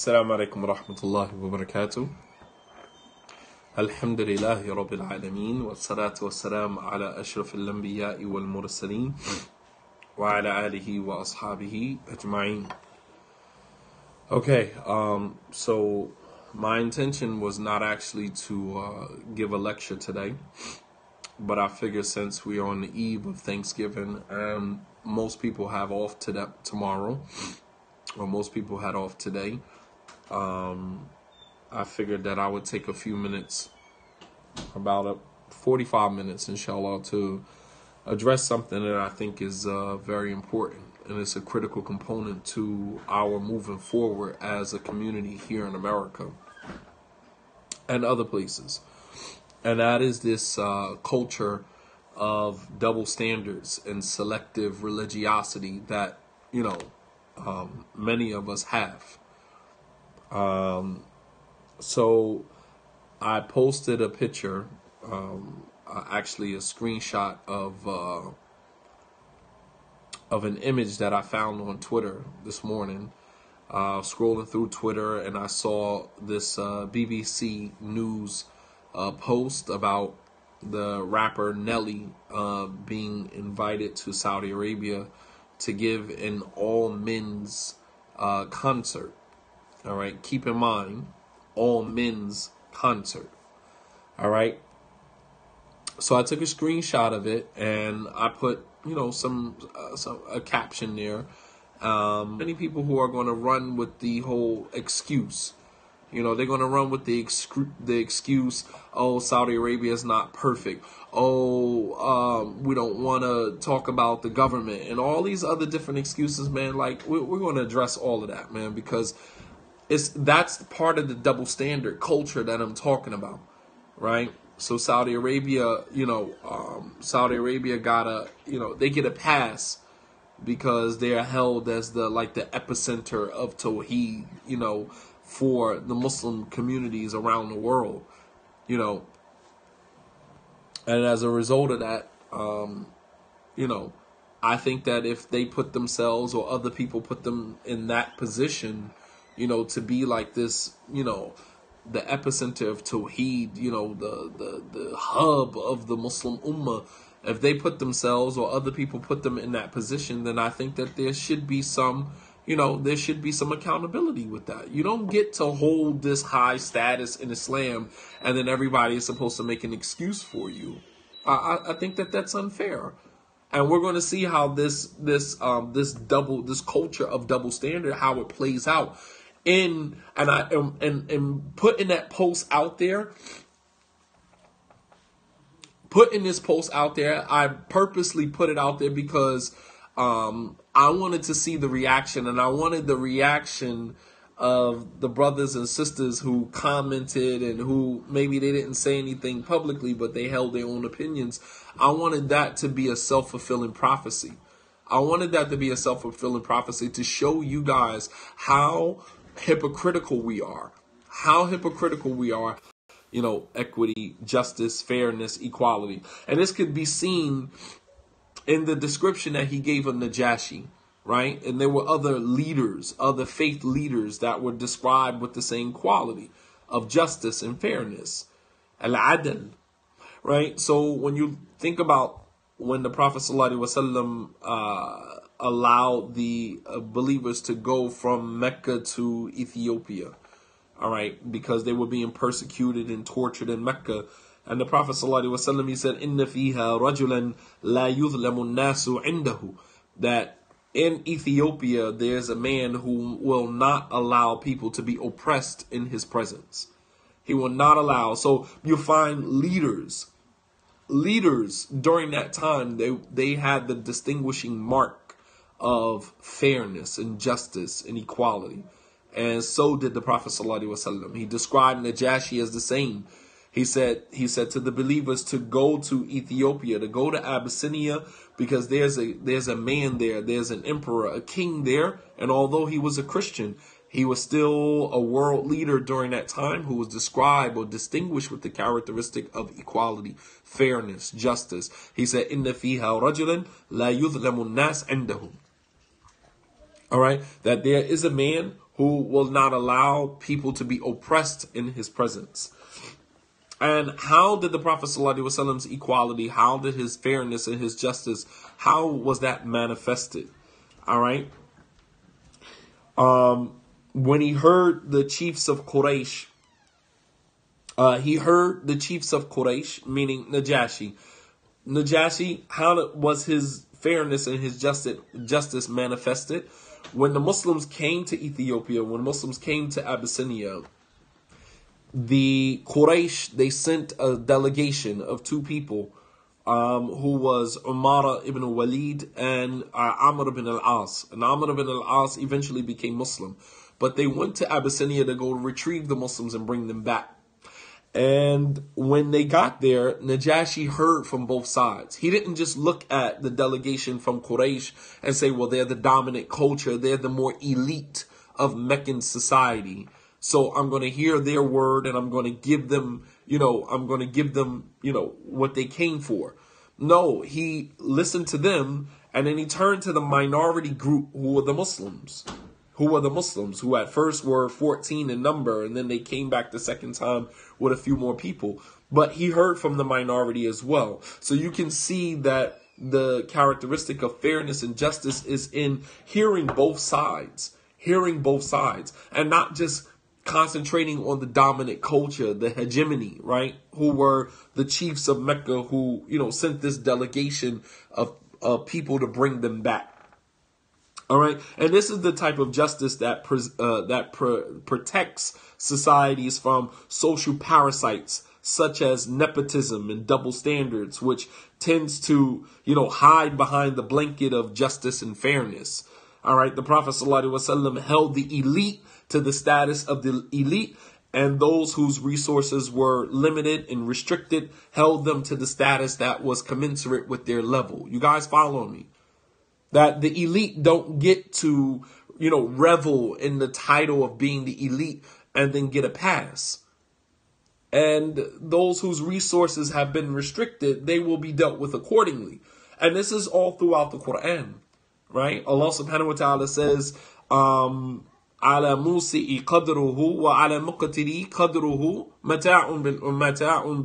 السلام عليكم ورحمة الله وبركاته. الحمد لله رب العالمين والصلاة والسلام على أشرف الأنبياء والمرسلين وعلى آله وأصحابه أجمعين. Okay, so my intention was not actually to give a lecture today, but I figure since we are on the eve of Thanksgiving and most people have off tomorrow, or most people had off today, I figured that I would take a few minutes, about 45 minutes, inshallah, to address something that I think is very important, and it's a critical component to our moving forward as a community here in America and other places. And that is this culture of double standards and selective religiosity that, many of us have. So I posted a picture, actually a screenshot of an image that I found on Twitter this morning. Scrolling through Twitter, and I saw this BBC News post about the rapper Nelly being invited to Saudi Arabia to give an all-men's concert. All right, keep in mind, all-men's concert. All right. So I took a screenshot of it and I put, a caption there. Many people who are going to run with the whole excuse. They're going to run with the excuse, oh, Saudi Arabia is not perfect. Oh, we don't want to talk about the government and all these other different excuses, man. Like, we're going to address all of that, man, because that's part of the double standard culture that I'm talking about, right? So Saudi Arabia, Saudi Arabia they get a pass because they are held as the epicenter of Tawheed, for the Muslim communities around the world, and as a result of that, I think that if they put themselves or other people put them in that position, to be like this, the epicenter of Tawheed, the hub of the Muslim Ummah, if they put themselves or other people put them in that position, then I think that there should be some, there should be some accountability with that. You don't get to hold this high status in Islam and then everybody is supposed to make an excuse for you. I think that that's unfair. And we're going to see how this culture of double standard, how it plays out. And putting that post out there, putting this post out there, I purposely put it out there because I wanted to see the reaction, and I wanted the reaction of the brothers and sisters who commented and who maybe they didn't say anything publicly, but they held their own opinions. I wanted that to be a self-fulfilling prophecy. I wanted that to be a self-fulfilling prophecy to show you guys how hypocritical we are. How hypocritical we are. Equity, justice, fairness, equality. And this could be seen in the description that he gave of Najashi, right? And there were other leaders, other faith leaders that were described with the same quality of justice and fairness. Al-adl, right? So when you think about when the Prophet ﷺ allowed the believers to go from Mecca to Ethiopia, all right, because they were being persecuted and tortured in Mecca. And the Prophet ﷺ, he said, "Inna fiha rajulan la yuzlamu nasu indahu," that in Ethiopia there's a man who will not allow people to be oppressed in his presence. He will not allow. So you find leaders during that time, they had the distinguishing mark of fairness and justice and equality. And so did the Prophet ﷺ. He described Najashi as the same. He said to the believers to go to Ethiopia, to go to Abyssinia, because there's a man there, there's an emperor, a king there, and although he was a Christian, he was still a world leader during that time who was described or distinguished with the characteristic of equality, fairness, justice. He said, "Inna fiha rajulan la yuzlamu nas indahu." All right, that there is a man who will not allow people to be oppressed in his presence. And how did the Prophet ﷺ's equality, how did his fairness and his justice, how was that manifested? All right. When he heard the chiefs of Quraysh, meaning Najashi. Najashi, how was his fairness and his justice manifested? When the Muslims came to Ethiopia, when Muslims came to Abyssinia, the Quraysh, they sent a delegation of two people, who was Umara ibn Walid and Amr ibn al-As. And Amr ibn al-As eventually became Muslim. But they went to Abyssinia to go retrieve the Muslims and bring them back. And when they got there, Najashi heard from both sides. He didn't just look at the delegation from Quraysh and say, well, they're the dominant culture. They're the more elite of Meccan society. So I'm going to hear their word and I'm going to give them, what they came for. No, he listened to them and then he turned to the minority group who were the Muslims. Who at first were 14 in number, and then they came back the second time with a few more people. But he heard from the minority as well. So you can see that the characteristic of fairness and justice is in hearing both sides, and not just concentrating on the dominant culture, the hegemony, right? Who were the chiefs of Mecca who, sent this delegation of people to bring them back. All right, and this is the type of justice that protects societies from social parasites such as nepotism and double standards, which tends to, hide behind the blanket of justice and fairness. All right, the Prophet ﷺ held the elite to the status of the elite, and those whose resources were limited and restricted held them to the status that was commensurate with their level. You guys follow me? That the elite don't get to, revel in the title of being the elite and then get a pass. And those whose resources have been restricted, they will be dealt with accordingly. And this is all throughout the Quran, right? Allah subhanahu wa ta'ala says, ala musi'i qadruhu wa ala muqtiri qadruhu mata'un bil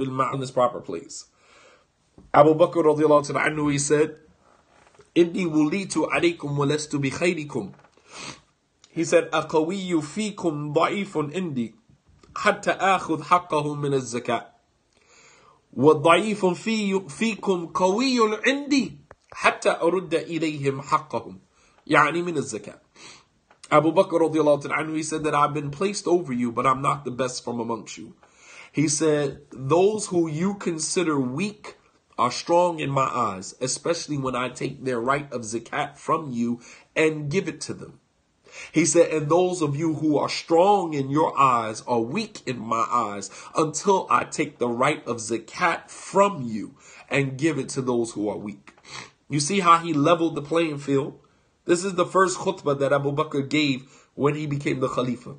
ma'an, in this proper place. Abu Bakr radiallahu ta'ala anhu, he said, إني وليت عليكم ولست بخيركم. He said, أقوي فيكم ضعيف عندي حتى آخذ حقه من الزكاة. والضعيف فيكم قوي عندي حتى أرد إليهم حقهم. يعني من الزكاة. Abu Bakr radiallahu anhu, he said that I've been placed over you, but I'm not the best from amongst you. He said, those who you consider weak are strong in my eyes, especially when I take their right of zakat from you and give it to them. He said, and those of you who are strong in your eyes are weak in my eyes until I take the right of zakat from you and give it to those who are weak. You see how he leveled the playing field? This is the first khutbah that Abu Bakr gave when he became the Khalifa.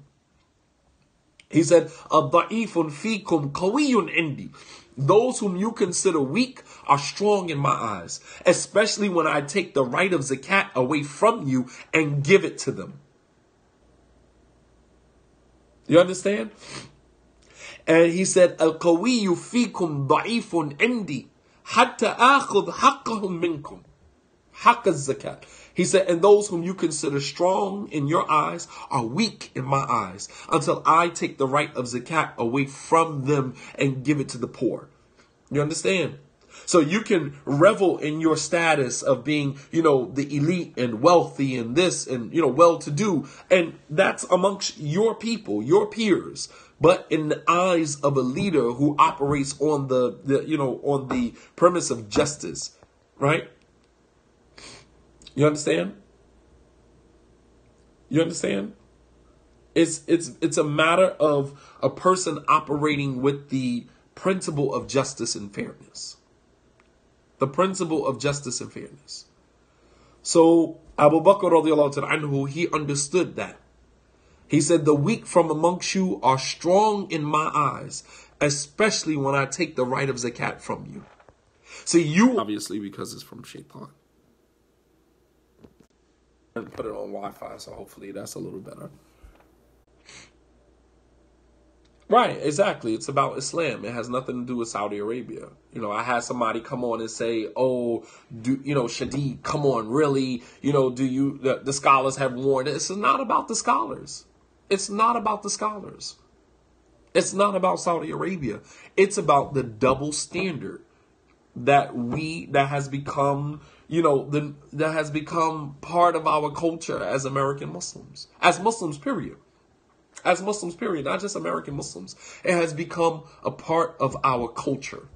He said, الضعيف فيكم قوي عندي. Those whom you consider weak are strong in my eyes, especially when I take the right of zakat away from you and give it to them. You understand? And he said, القوي فيكم ضعيف عندي حتى آخذ حقهم منكم. حق الزكاة. He said, and those whom you consider strong in your eyes are weak in my eyes until I take the right of zakat away from them and give it to the poor. You understand? So you can revel in your status of being, the elite and wealthy and this and, well-to-do. And that's amongst your people, your peers. But in the eyes of a leader who operates on on the premise of justice, right? You understand? You understand? It's a matter of a person operating with the principle of justice and fairness. The principle of justice and fairness. So Abu Bakr radiallahu anhu, he understood that. He said, the weak from amongst you are strong in my eyes, especially when I take the right of zakat from you. See, you obviously, because it's from Shaitan. And put it on Wi-Fi, so hopefully that's a little better. Right, exactly. It's about Islam. It has nothing to do with Saudi Arabia. I had somebody come on and say, "Oh, Shadeed, come on, really? The scholars have warned." It's not about the scholars. It's not about the scholars. It's not about Saudi Arabia. It's about the double standard that has become, that has become part of our culture as American Muslims, as Muslims, period. As Muslims, period, not just American Muslims. It has become a part of our culture.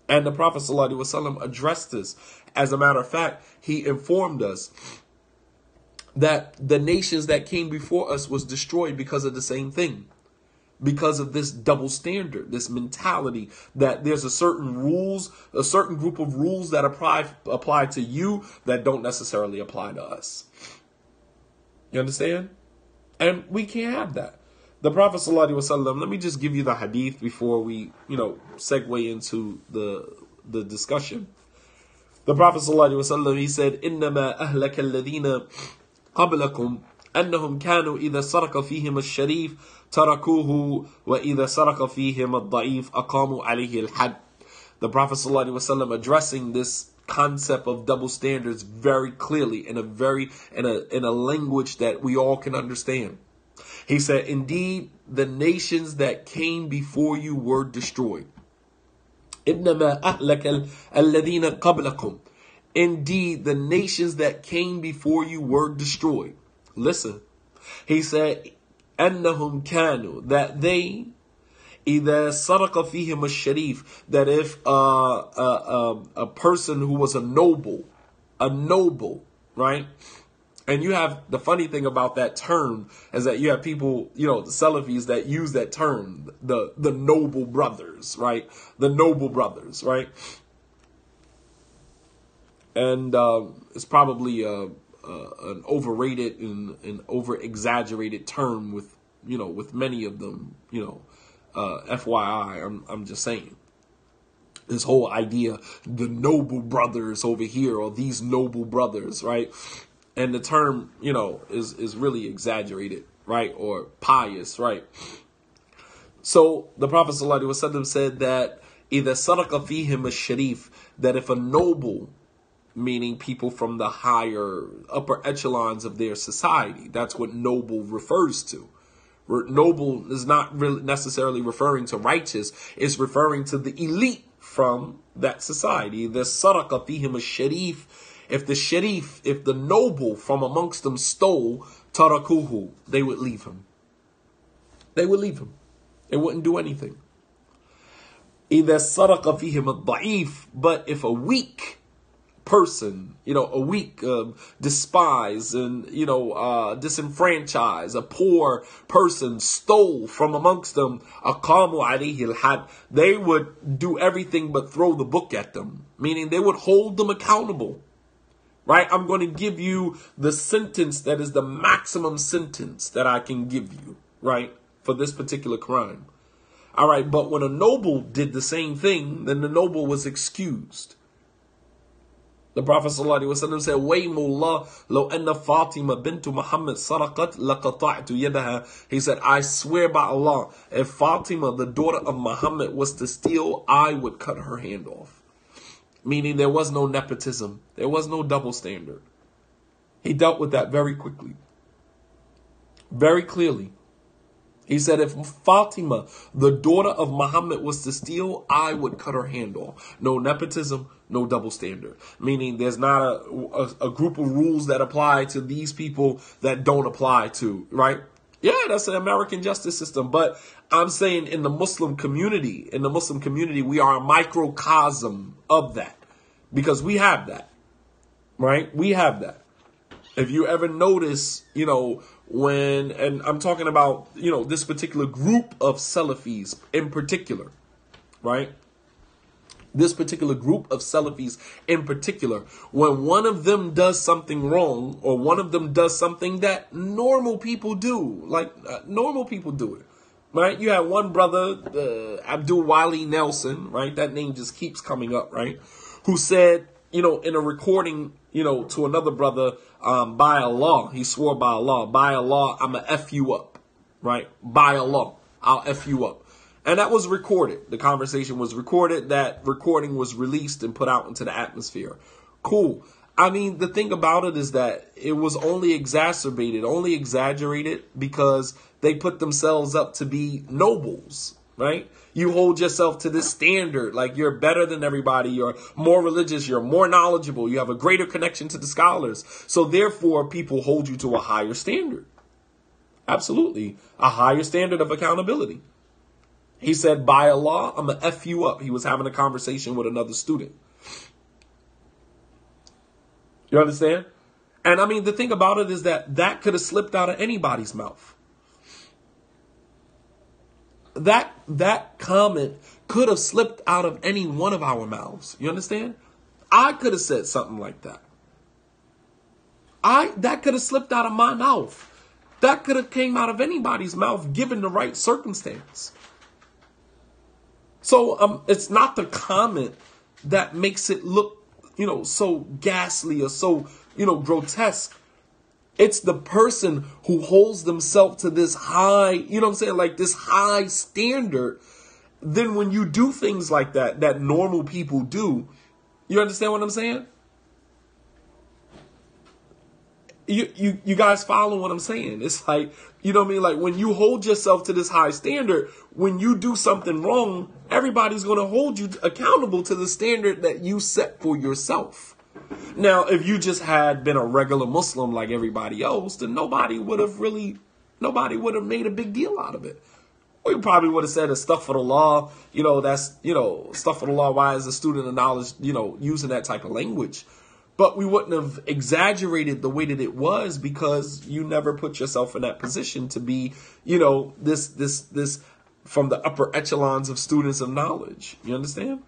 And the Prophet ﷺ addressed this. As a matter of fact, he informed us that the nations that came before us was destroyed because of the same thing. Because of this double standard, this mentality that there's a certain group of rules that apply to you that don't necessarily apply to us. You understand? And we can't have that. The Prophet ﷺ, let me just give you the hadith before we, segue into the discussion. The Prophet ﷺ, he said, إِنَّمَا أَهْلَكَ الَّذِينَ قَبْلَكُمْ أَنَّهُمْ كَانُوا إِذَا سَرَقَ فِيهِمَ الشَّرِيفِ تَرَكُوهُ وَإِذَا سَرَقَ فِيهِمَ الضَّعِيفِ أَقَامُوا عَلَيْهِ الْحَدِّ. The Prophet ﷺ addressing this concept of double standards very clearly in a language that we all can understand. He said, indeed, the nations that came before you were destroyed. إِنَّمَا أَهْلَكَ الَّذِينَ قَبْلَكُمْ. Indeed, the nations that came before you were destroyed. Listen, he said, أَنَّهُمْ كَانُوا, that they, إِذَا سَرَقَ فِيهِمَ الشَّرِيفِ, that if a person who was a noble, right? And you have, the funny thing about that term is that you have people, the Salafis that use that term, the noble brothers, right? The noble brothers, right? And it's probably an overrated and over exaggerated term with many of them, FYI, I'm just saying. This whole idea, the noble brothers over here, or these noble brothers, right? And the term, is really exaggerated, right? Or pious, right? So the Prophet ﷺ said that إِذَا سَرَقَ فِيهِمَ الشَّرِيفِ, that if a noble, meaning people from the upper echelons of their society, that's what noble refers to. Noble is not really necessarily referring to righteous, it's referring to the elite from that society. The sadaqa fihim al-sharif, if the noble from amongst them stole, tarakuhu, they would leave him. They would leave him. They wouldn't do anything. إِذَا سَرَقَ فِيهِمَ الضَّعِيفِ, but if a weak person, despised and, disenfranchised, a poor person stole from amongst them, أَقَامُوا عَلَيْهِ الْحَدِّ, they would do everything but throw the book at them, meaning they would hold them accountable. Right? I'm going to give you the sentence that is the maximum sentence that I can give you, right, for this particular crime. All right, but when a noble did the same thing, then the noble was excused. The Prophet ﷺ said, Waymullah, lo anna Fatima bintu Muhammad saraqat laqata'tu yadaha. He said, I swear by Allah, if Fatima, the daughter of Muhammad, was to steal, I would cut her hand off. Meaning there was no nepotism. There was no double standard. He dealt with that very quickly. Very clearly. He said, if Fatima, the daughter of Muhammad, was to steal, I would cut her hand off. No nepotism, no double standard. Meaning there's not a group of rules that apply to these people that don't apply to, right? Yeah, that's an American justice system. But I'm saying in the Muslim community, we are a microcosm of that. Because we have that, right? We have that. If you ever notice, and I'm talking about, this particular group of Salafis in particular, right? This particular group of Salafis in particular, when one of them does something wrong, or one of them does something that normal people do, like normal people do it, right? You have one brother, Abdul Wali Nelson, right? That name just keeps coming up, right? Who said, in a recording, to another brother, by Allah, he swore by Allah, I'ma F you up, right? By Allah. I'll F you up. And that was recorded. The conversation was recorded. That recording was released and put out into the atmosphere. Cool. I mean, the thing about it is that it was only exacerbated, only exaggerated because they put themselves up to be nobles, right? You hold yourself to this standard, like you're better than everybody, you're more religious, you're more knowledgeable, you have a greater connection to the scholars. So therefore, people hold you to a higher standard. Absolutely. A higher standard of accountability. He said, by Allah, I'm going to F you up. He was having a conversation with another student. You understand? And I mean, the thing about it is that that could have slipped out of anybody's mouth. That comment could have slipped out of any one of our mouths. You understand? I could have said something like that. That could have slipped out of my mouth. That could have came out of anybody's mouth given the right circumstance. So it's not the comment that makes it look, so ghastly or so, grotesque. It's the person who holds themselves to this high, like this high standard. Then when you do things like that normal people do, you understand what I'm saying? You guys follow what I'm saying? It's like, Like when you hold yourself to this high standard, when you do something wrong, everybody's going to hold you accountable to the standard that you set for yourself. Now, if you just had been a regular Muslim like everybody else, then nobody would have made a big deal out of it. We probably would have said astaghfirullah, that's, astaghfirullah, why is a student of knowledge, using that type of language? But we wouldn't have exaggerated the way that it was because you never put yourself in that position to be, this from the upper echelons of students of knowledge. You understand?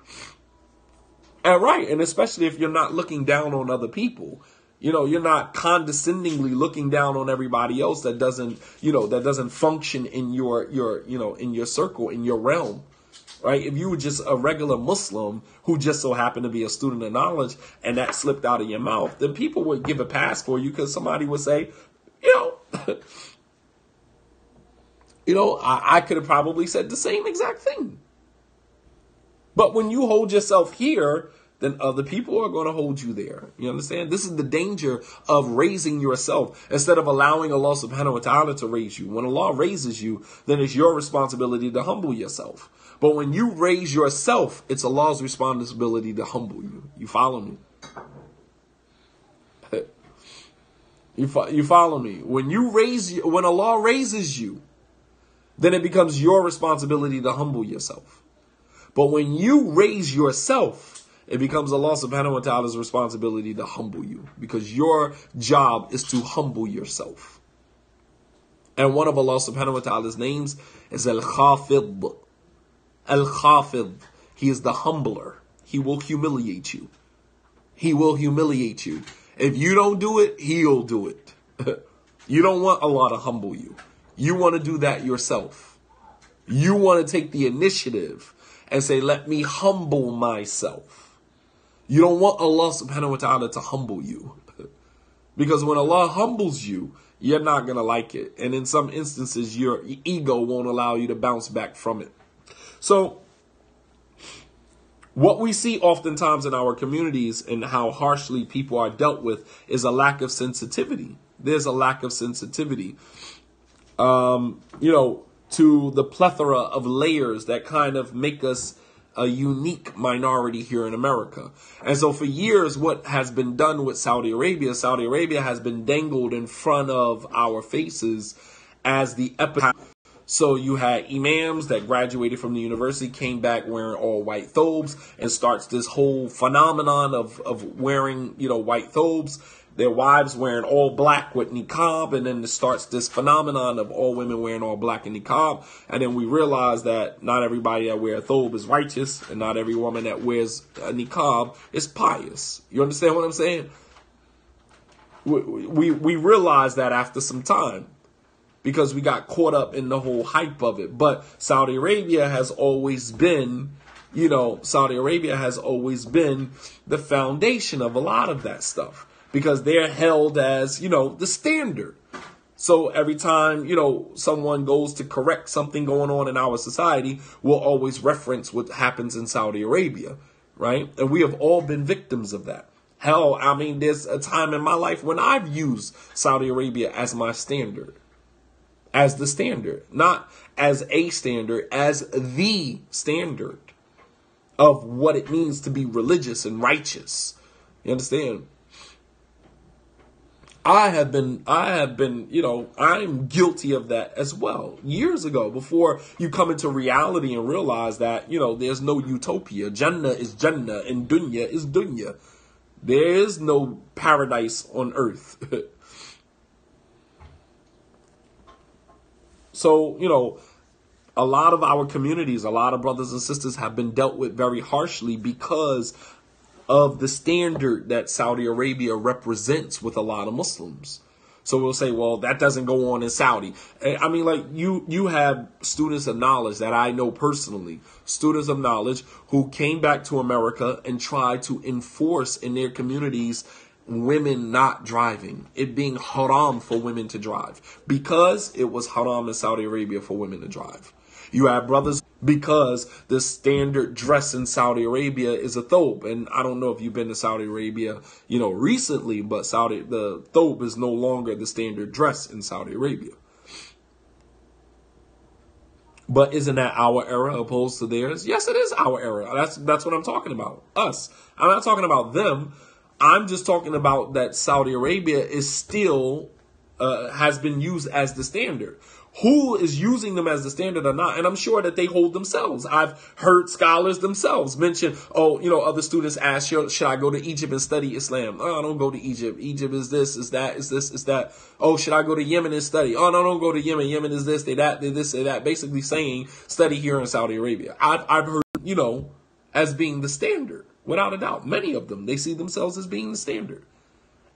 And right. And especially if you're not looking down on other people, you're not condescendingly looking down on everybody else that doesn't function in your in your circle, in your realm. Right? If you were just a regular Muslim who just so happened to be a student of knowledge and that slipped out of your mouth, then people would give a pass for you because somebody would say, I could have probably said the same exact thing. But when you hold yourself here, then other people are going to hold you there. You understand? This is the danger of raising yourself instead of allowing Allah subhanahu wa ta'ala to raise you. When Allah raises you, then it's your responsibility to humble yourself. But when you raise yourself, it's Allah's responsibility to humble you. You follow me? You follow me? When Allah raises you, then it becomes your responsibility to humble yourself. But when you raise yourself, it becomes Allah subhanahu wa ta'ala's responsibility to humble you. Because your job is to humble yourself. And one of Allah subhanahu wa ta'ala's names is Al-Khafid. Al-Khafid. He is the humbler. He will humiliate you. He will humiliate you. If you don't do it, He'll do it. You don't want Allah to humble you. You want to do that yourself. You want to take the initiative and say, let me humble myself. You don't want Allah subhanahu wa ta'ala to humble you. Because when Allah humbles you, you're not going to like it. And in some instances, your ego won't allow you to bounce back from it. So what we see oftentimes in our communities and how harshly people are dealt with is a lack of sensitivity. There's a lack of sensitivity, to the plethora of layers that kind of make us a unique minority here in America. And so for years, what has been done with Saudi Arabia has been dangled in front of our faces as the epitome. So you had imams that graduated from the university, came back wearing all white thobes, and starts this whole phenomenon of wearing, white thobes. Their wives wearing all black with niqab, and then it starts this phenomenon of all women wearing all black and niqab. And then we realize that not everybody that wears a thobe is righteous, and not every woman that wears a niqab is pious. You understand what I'm saying? We realize that after some time, because we got caught up in the whole hype of it. But Saudi Arabia has always been, the foundation of a lot of that stuff. Because they're held as, the standard. So every time, someone goes to correct something going on in our society, we'll always reference what happens in Saudi Arabia, right? And we have all been victims of that. Hell, I mean, there's a time in my life when I've used Saudi Arabia as my standard, as the standard, not as a standard, as the standard of what it means to be religious and righteous. You understand? I'm guilty of that as well. Years ago, before you come into reality and realize that, there's no utopia. Jannah is Jannah and dunya is dunya. There is no paradise on earth. So, a lot of our communities, a lot of brothers and sisters have been dealt with very harshly because of the standard that Saudi Arabia represents with a lot of Muslims. So we'll say, well, that doesn't go on in Saudi. I mean, like you have students of knowledge that I know personally, students of knowledge who came back to America and tried to enforce in their communities women not driving, it being haram for women to drive because it was haram in Saudi Arabia for women to drive. You have brothers because the standard dress in Saudi Arabia is a thobe. And I don't know if you've been to Saudi Arabia, recently, but the thobe is no longer the standard dress in Saudi Arabia. But isn't that our era opposed to theirs? Yes, it is our era. That's what I'm talking about. Us. I'm not talking about them. I'm just talking about that Saudi Arabia is still has been used as the standard. Who is using them as the standard or not? And I'm sure that they hold themselves. I've heard scholars themselves mention, other students ask, should I go to Egypt and study Islam? Oh, I don't go to Egypt. Egypt is this, is that, is this, is that. Oh, should I go to Yemen and study? Oh, no, don't go to Yemen. Yemen is this, they that, they this, they that. Basically saying study here in Saudi Arabia. I've heard, as being the standard, without a doubt. Many of them, they see themselves as being the standard.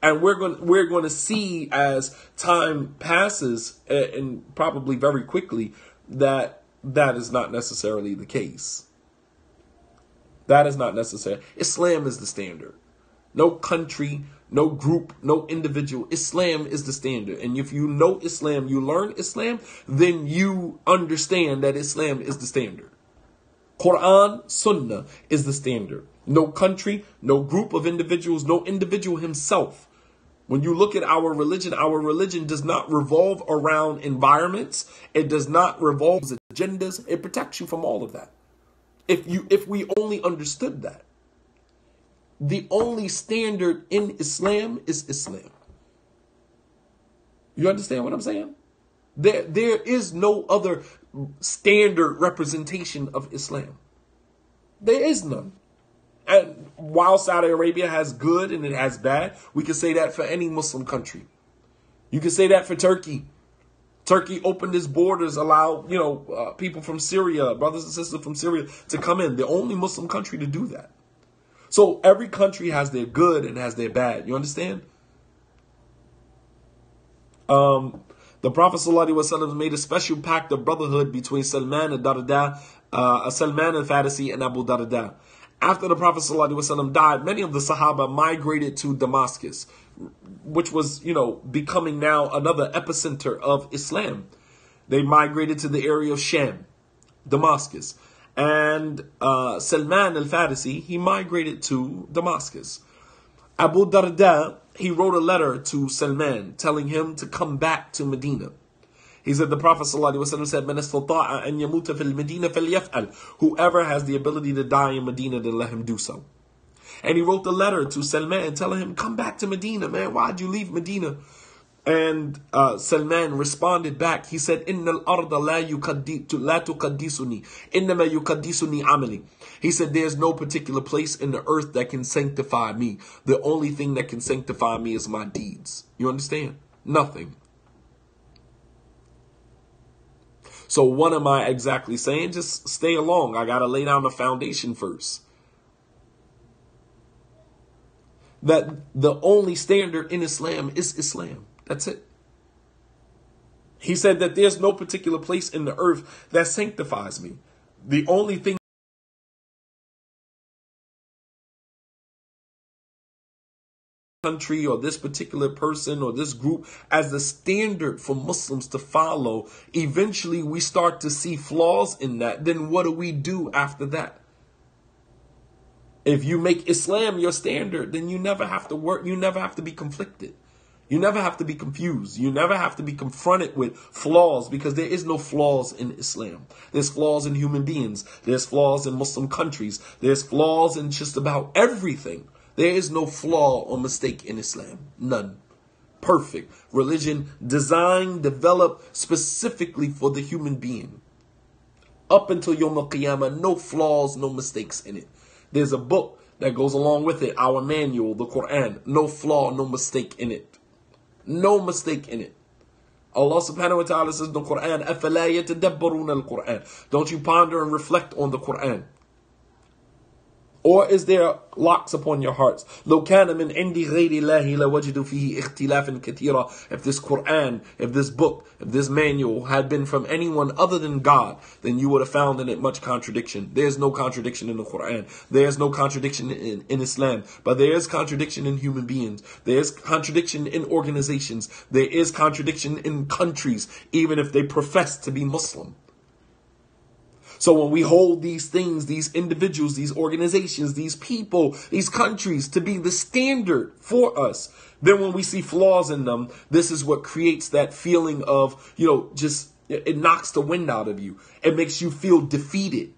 And we're going to see as time passes, and probably very quickly, that is not necessarily the case. That is not necessary. Islam is the standard. No country, no group, no individual. Islam is the standard. And if you know Islam, you learn Islam, then you understand that Islam is the standard. Quran, Sunnah is the standard. No country, no group of individuals, no individual himself. When you look at our religion does not revolve around environments. It does not revolve agendas. It protects you from all of that. If we only understood that. The only standard in Islam is Islam. You understand what I'm saying? There is no other standard representation of Islam. There is none. And while Saudi Arabia has good and it has bad, we can say that for any Muslim country. You can say that for Turkey. Turkey opened its borders, allowed, people from Syria, brothers and sisters from Syria to come in. The only Muslim country to do that. So every country has their good and has their bad. You understand? The Prophet ﷺ made a special pact of brotherhood between Salman al-Farisi and Abu Darda. After the Prophet ﷺ died, many of the Sahaba migrated to Damascus, which was, becoming now another epicenter of Islam. They migrated to the area of Sham, Damascus. And Salman al-Farisi, he migrated to Damascus. Abu Darda, he wrote a letter to Salman telling him to come back to Medina. He said, the Prophet ﷺ said, "Man istata'a an yamuta fil Medina falyaf'al." Whoever has the ability to die in Medina, then let him do so. And he wrote the letter to Salman telling him, come back to Medina, man. Why'd you leave Medina? And Salman responded back. He said, "Innal arda la tuqaddisuni, innama yuqaddisuni amali." He said, there's no particular place in the earth that can sanctify me. The only thing that can sanctify me is my deeds. You understand? Nothing. So what am I exactly saying? Just stay along. I got to lay down the foundation first. That the only standard in Islam is Islam. That's it. He said that there's no particular place in the earth that sanctifies me. The only thing country or this particular person or this group as the standard for Muslims to follow, eventually we start to see flaws in that. Then what do we do after that? If you make Islam your standard, then you never have to work. You never have to be conflicted. You never have to be confused. You never have to be confronted with flaws, because there is no flaws in Islam. There's flaws in human beings. There's flaws in Muslim countries. There's flaws in just about everything. There is no flaw or mistake in Islam. None. Perfect. Religion designed, developed specifically for the human being. Up until Yawm al-Qiyamah, no flaws, no mistakes in it. There's a book that goes along with it, our manual, the Quran. No flaw, no mistake in it. No mistake in it. Allah subhanahu wa ta'ala says in the Quran, أَفَلَا يَتَدَبَّرُونَ الْقُرْآنِ. Don't you ponder and reflect on the Quran? Or is there locks upon your hearts? لو كان من عند غير الله لوجدوا فيه اختلافا كثيرا. If this Quran, if this book, if this manual had been from anyone other than God, then you would have found in it much contradiction. There's no contradiction in the Quran. There's no contradiction in Islam. But there is contradiction in human beings. There is contradiction in organizations. There is contradiction in countries, even if they profess to be Muslim. So when we hold these things, these individuals, these organizations, these people, these countries to be the standard for us, then when we see flaws in them, this is what creates that feeling of, just it knocks the wind out of you. It makes you feel defeated.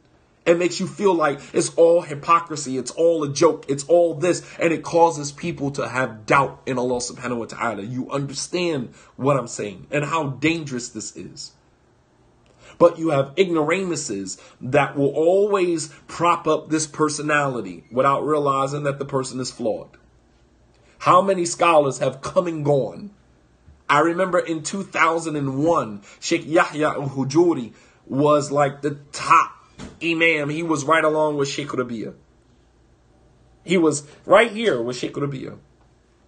It makes you feel like it's all hypocrisy. It's all a joke. It's all this. And it causes people to have doubt in Allah subhanahu wa ta'ala. You understand what I'm saying and how dangerous this is. But you have ignoramuses that will always prop up this personality without realizing that the person is flawed. How many scholars have come and gone? I remember in 2001, Sheikh Yahya al-Hujuri was like the top imam. He was right along with Sheikh Rabi'a. He was right here with Sheikh Rabi'a.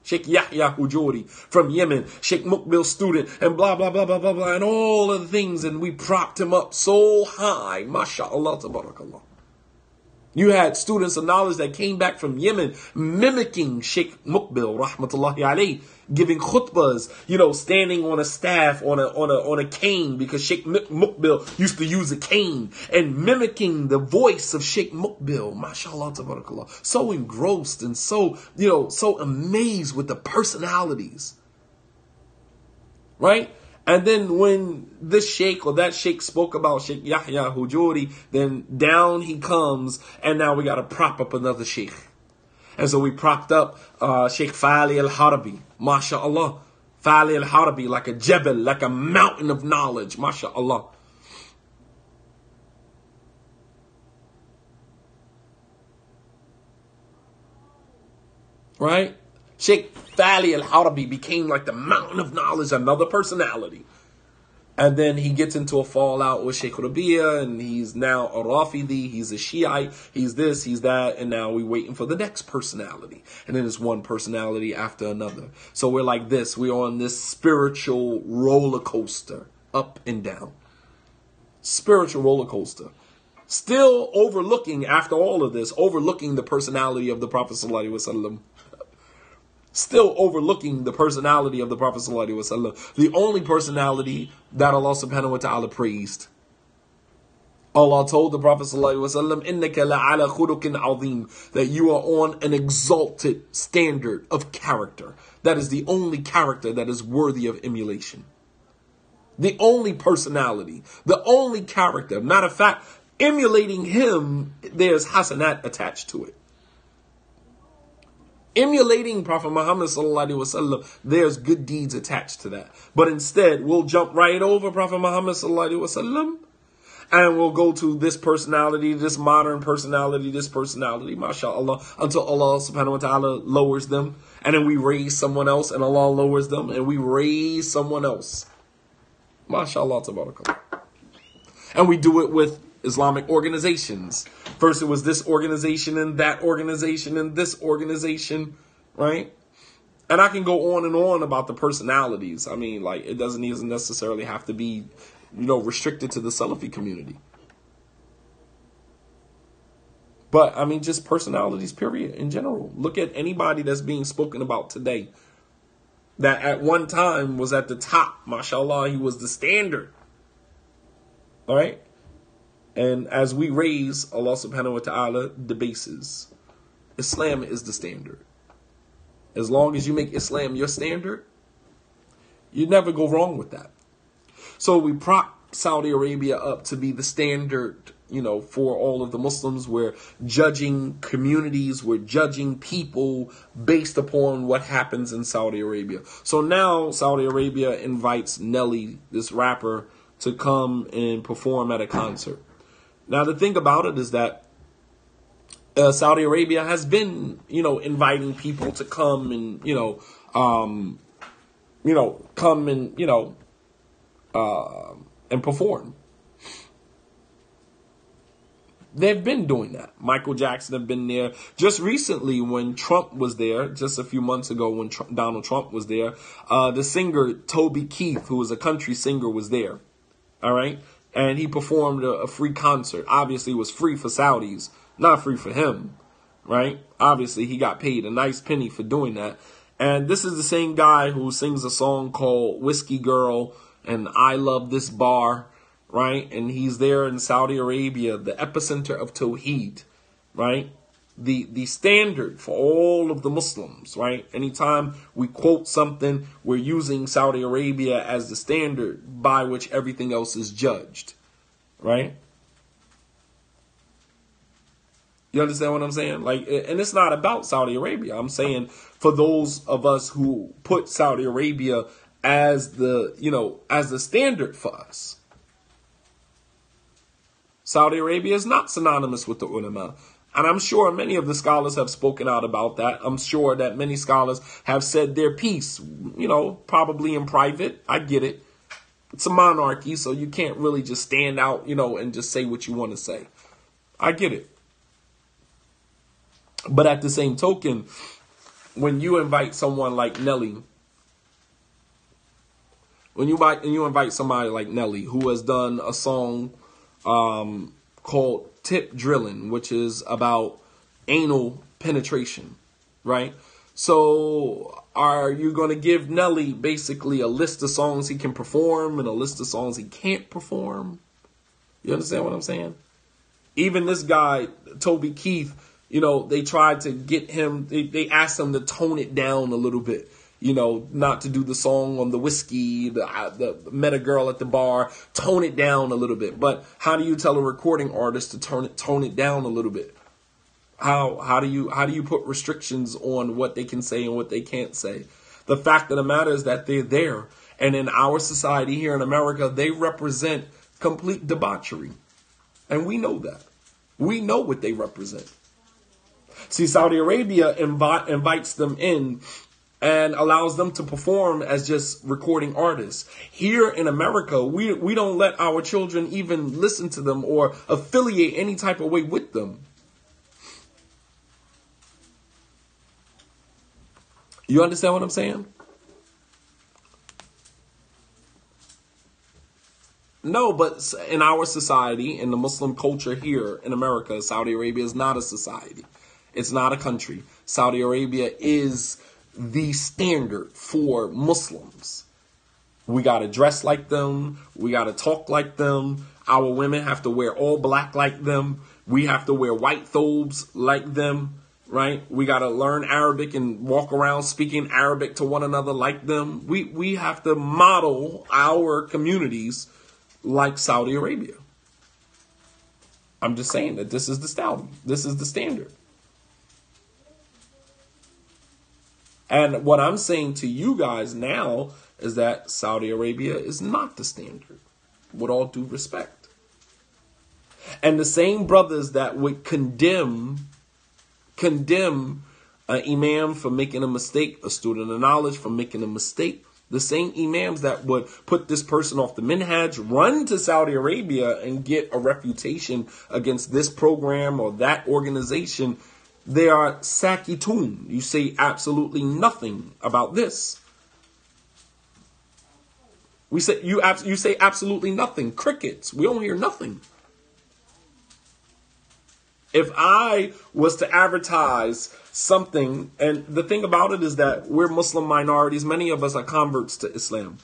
Sheikh Yahya Hujuri from Yemen, Sheikh Mukbil's student, and blah, blah, blah, blah, blah, blah, and all of the things. And we propped him up so high. MashaAllah, tabarakallah. You had students of knowledge that came back from Yemen mimicking Sheikh Mukbil, rahmatullahi alayhi, giving khutbahs, standing on a staff, on a cane, because Sheikh Mukbil used to use a cane, and mimicking the voice of Sheikh Mukbil, mashallah, tabarakallah. So engrossed and so amazed with the personalities. Right? And then when this sheikh or that sheikh spoke about Sheikh Yahya Hujuri, then down he comes, and now we got to prop up another sheikh. And so we propped up Sheikh Fali al-Harabi, mashallah. Fali al-Harabi, like a jebel, like a mountain of knowledge, mashallah. Right? Sheikh Fali al-Harabi became like the mountain of knowledge, another personality. And then he gets into a fallout with Sheikh Rabi'a, and he's now a Rafidi, he's a Shiite, he's this, he's that, and now we're waiting for the next personality. And then it's one personality after another. So we're like this, we're on this spiritual roller coaster, up and down. Spiritual roller coaster. Still overlooking, after all of this, overlooking the personality of the Prophet sallallahu alaihi wasallam. Still overlooking the personality of the Prophet sallallahu alaihi wasallam, the only personality that Allah subhanahu wa ta'ala praised. Allah told the Prophet sallallahu alaihi wasallam, "Innaka la'ala khuluqin azim," that you are on an exalted standard of character. That is the only character that is worthy of emulation. The only personality, the only character. Matter of fact, emulating him, there's hasanat attached to it. Emulating Prophet Muhammad sallallahu alaihi wasallam, there's good deeds attached to that. But instead, we'll jump right over Prophet Muhammad sallallahu alaihi wasallam, and we'll go to this personality, this modern personality, this personality, mashallah, until Allah subhanahu wa ta'ala lowers them, and then we raise someone else, and Allah lowers them, and we raise someone else. Mashallah, tabarakallah. And we do it with Islamic organizations. First it was this organization and that organization and this organization, right? And I can go on and on about the personalities. I mean, like, it doesn't even necessarily have to be, restricted to the Salafi community. But I mean, just personalities, period, in general. Look at anybody that's being spoken about today that at one time was at the top. MashaAllah, he was the standard. All right. And as we raise, Allah subhanahu wa ta'ala debases. Islam is the standard. As long as you make Islam your standard, you never go wrong with that. So we prop Saudi Arabia up to be the standard, for all of the Muslims. We're judging communities, we're judging people based upon what happens in Saudi Arabia. So now Saudi Arabia invites Nelly, this rapper, to come and perform at a concert. Now the thing about it is that Saudi Arabia has been, inviting people to come and, come and perform. They've been doing that. Michael Jackson have been there. Just recently when Trump was there, just a few months ago when Donald Trump was there, the singer Toby Keith, who was a country singer, was there. All right. And he performed a free concert. Obviously, it was free for Saudis, not free for him. Right. Obviously, he got paid a nice penny for doing that. And this is the same guy who sings a song called Whiskey Girl and I Love This Bar. Right. And he's there in Saudi Arabia, the epicenter of Tawheed. Right. The standard for all of the Muslims. Right. Anytime we quote something, we're using Saudi Arabia as the standard by which everything else is judged. Right. You understand what I'm saying? And it's not about Saudi Arabia. I'm saying for those of us who put Saudi Arabia as the standard for us. Saudi Arabia is not synonymous with the ulama. And I'm sure many of the scholars have spoken out about that. I'm sure that many scholars have said their piece, probably in private. I get it. It's a monarchy, so you can't really just stand out, and just say what you want to say. I get it. But at the same token, when you invite someone like Nelly, when you invite somebody like Nelly, who has done a song called Tip Drilling, which is about anal penetration, right? So are you going to give Nelly basically a list of songs he can perform and a list of songs he can't perform? You understand what I'm saying? Even this guy, Toby Keith, they tried to get him, they asked him to tone it down a little bit. Not to do the song on the whiskey, the met a girl at the bar, tone it down a little bit. But how do you tell a recording artist to tone it down a little bit? How do you put restrictions on what they can say and what they can't say? The fact of the matter is that they're there. And in our society here in America, they represent complete debauchery. And we know that. We know what they represent. See, Saudi Arabia invites them in and allows them to perform as just recording artists. Here in America, we don't let our children even listen to them or affiliate any type of way with them. You understand what I'm saying? No, but in our society, in the Muslim culture here in America, Saudi Arabia is not a society. It's not a country. Saudi Arabia is the standard for Muslims. We got to dress like them. We got to talk like them. Our women have to wear all black like them. We have to wear white thobes like them, right? We got to learn Arabic and walk around speaking Arabic to one another like them. We have to model our communities like Saudi Arabia. I'm just saying that this is the style. This is the standard. And what I'm saying to you guys now is that Saudi Arabia is not the standard, with all due respect. And the same brothers that would condemn an imam for making a mistake, a student of knowledge for making a mistake, the same imams that would put this person off the minhaj, run to Saudi Arabia and get a refutation against this program or that organization, they are sakitun. You say absolutely nothing about this. You say absolutely nothing. Crickets. We don't hear nothing. If I was to advertise something, and the thing about it is that we're Muslim minorities, many of us are converts to Islam.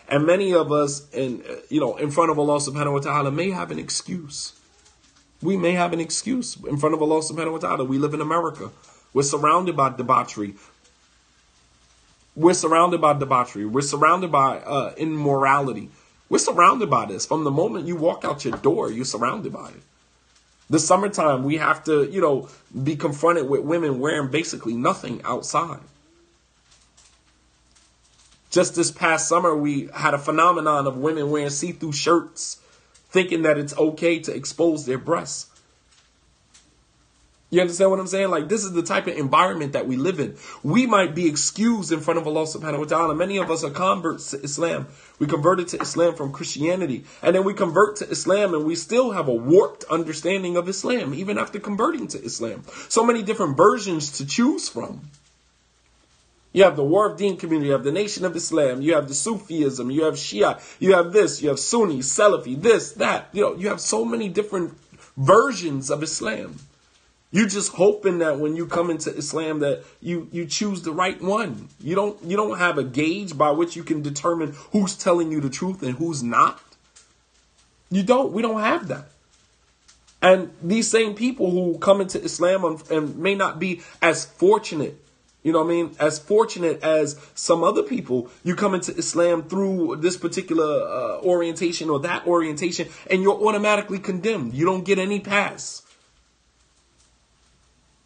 And many of us in front of Allah subhanahu wa ta'ala may have an excuse. We may have an excuse in front of Allah subhanahu wa ta'ala. We live in America. We're surrounded by debauchery. We're surrounded by immorality. We're surrounded by this. From the moment you walk out your door, you're surrounded by it. The summertime, we have to, be confronted with women wearing basically nothing outside. Just this past summer, we had a phenomenon of women wearing see-through shirts, thinking that it's okay to expose their breasts. You understand what I'm saying? Like, this is the type of environment that we live in. We might be excused in front of Allah subhanahu wa ta'ala. Many of us are converts to Islam. We converted to Islam from Christianity. And then we convert to Islam and we still have a warped understanding of Islam, even after converting to Islam. So many different versions to choose from. You have the War of Deen community, you have the Nation of Islam, you have the Sufism, you have Shia, you have this, you have Sunni, Salafi, this, that. You have so many different versions of Islam. You're just hoping that when you come into Islam that you choose the right one. You don't have a gauge by which you can determine who's telling you the truth and who's not. We don't have that. And these same people who come into Islam and may not be as fortunate, as fortunate as some other people, you come into Islam through this particular orientation or that orientation, and you're automatically condemned. You don't get any pass.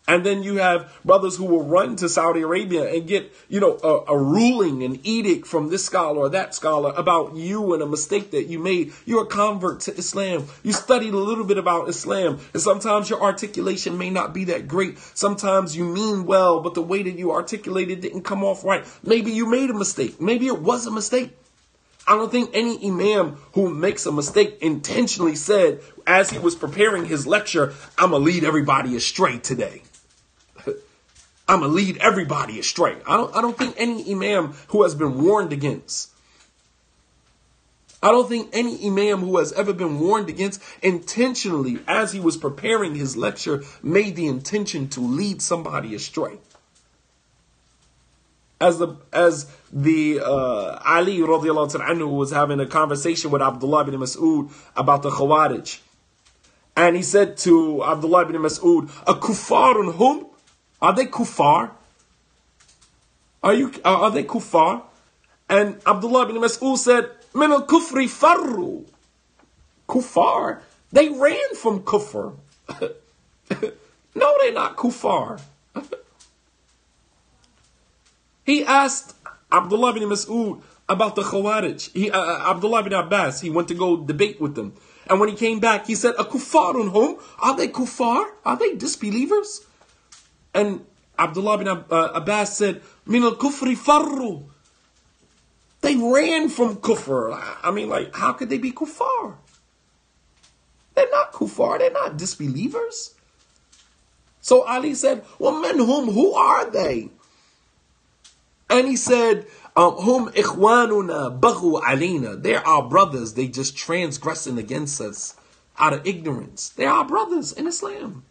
And then you have brothers who will run to Saudi Arabia and get, a ruling, an edict from this scholar or that scholar about you and a mistake that you made. You're a convert to Islam. You studied a little bit about Islam. And sometimes your articulation may not be that great. Sometimes you mean well, but the way that you articulated didn't come off right. Maybe you made a mistake. Maybe it was a mistake. I don't think any imam who makes a mistake intentionally said, as he was preparing his lecture, I'm going to lead everybody astray today. I'm going to lead everybody astray. I don't think any imam who has been warned against. I don't think any imam who has ever been warned against intentionally, as he was preparing his lecture, made the intention to lead somebody astray. As the Ali radiallahu anhu was having a conversation with Abdullah ibn Mas'ud about the Khawarij. And he said to Abdullah ibn Mas'ud, "A kuffarun hum? Are they kuffar? Are they kuffar?" And Abdullah ibn Mas'ud said, "Min al-kufri farru." Kuffar? They ran from kufr. No, they're not kuffar. He asked Abdullah ibn Mas'ud about the Khawarij. Abdullah ibn Abbas, he went to go debate with them. And when he came back, he said, "A kuffarun hum? Are they kuffar? Are they disbelievers?" And Abdullah bin Abbas said, "Min al-kufri farru." They ran from kufr. I mean, how could they be kuffar? They're not kuffar. They're not disbelievers. So Ali said, "Well, men who are they?" And he said, "Hum ikhwanuna baghu alina." They're our brothers. They just transgressing against us out of ignorance. They're our brothers in Islam.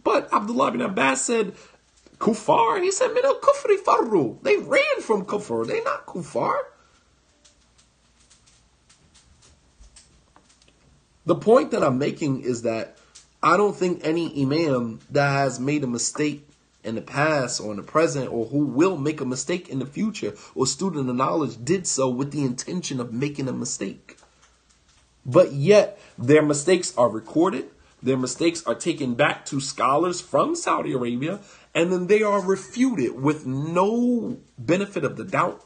But Abdullah bin Abbas said, "Kuffar?" He said, "Min al-kufri farru." They ran from kufr. They're not kuffar. The point that I'm making is that I don't think any imam that has made a mistake in the past or in the present, or who will make a mistake in the future, or student of knowledge, did so with the intention of making a mistake. But yet, their mistakes are recorded. Their mistakes are taken back to scholars from Saudi Arabia, and then they are refuted with no benefit of the doubt.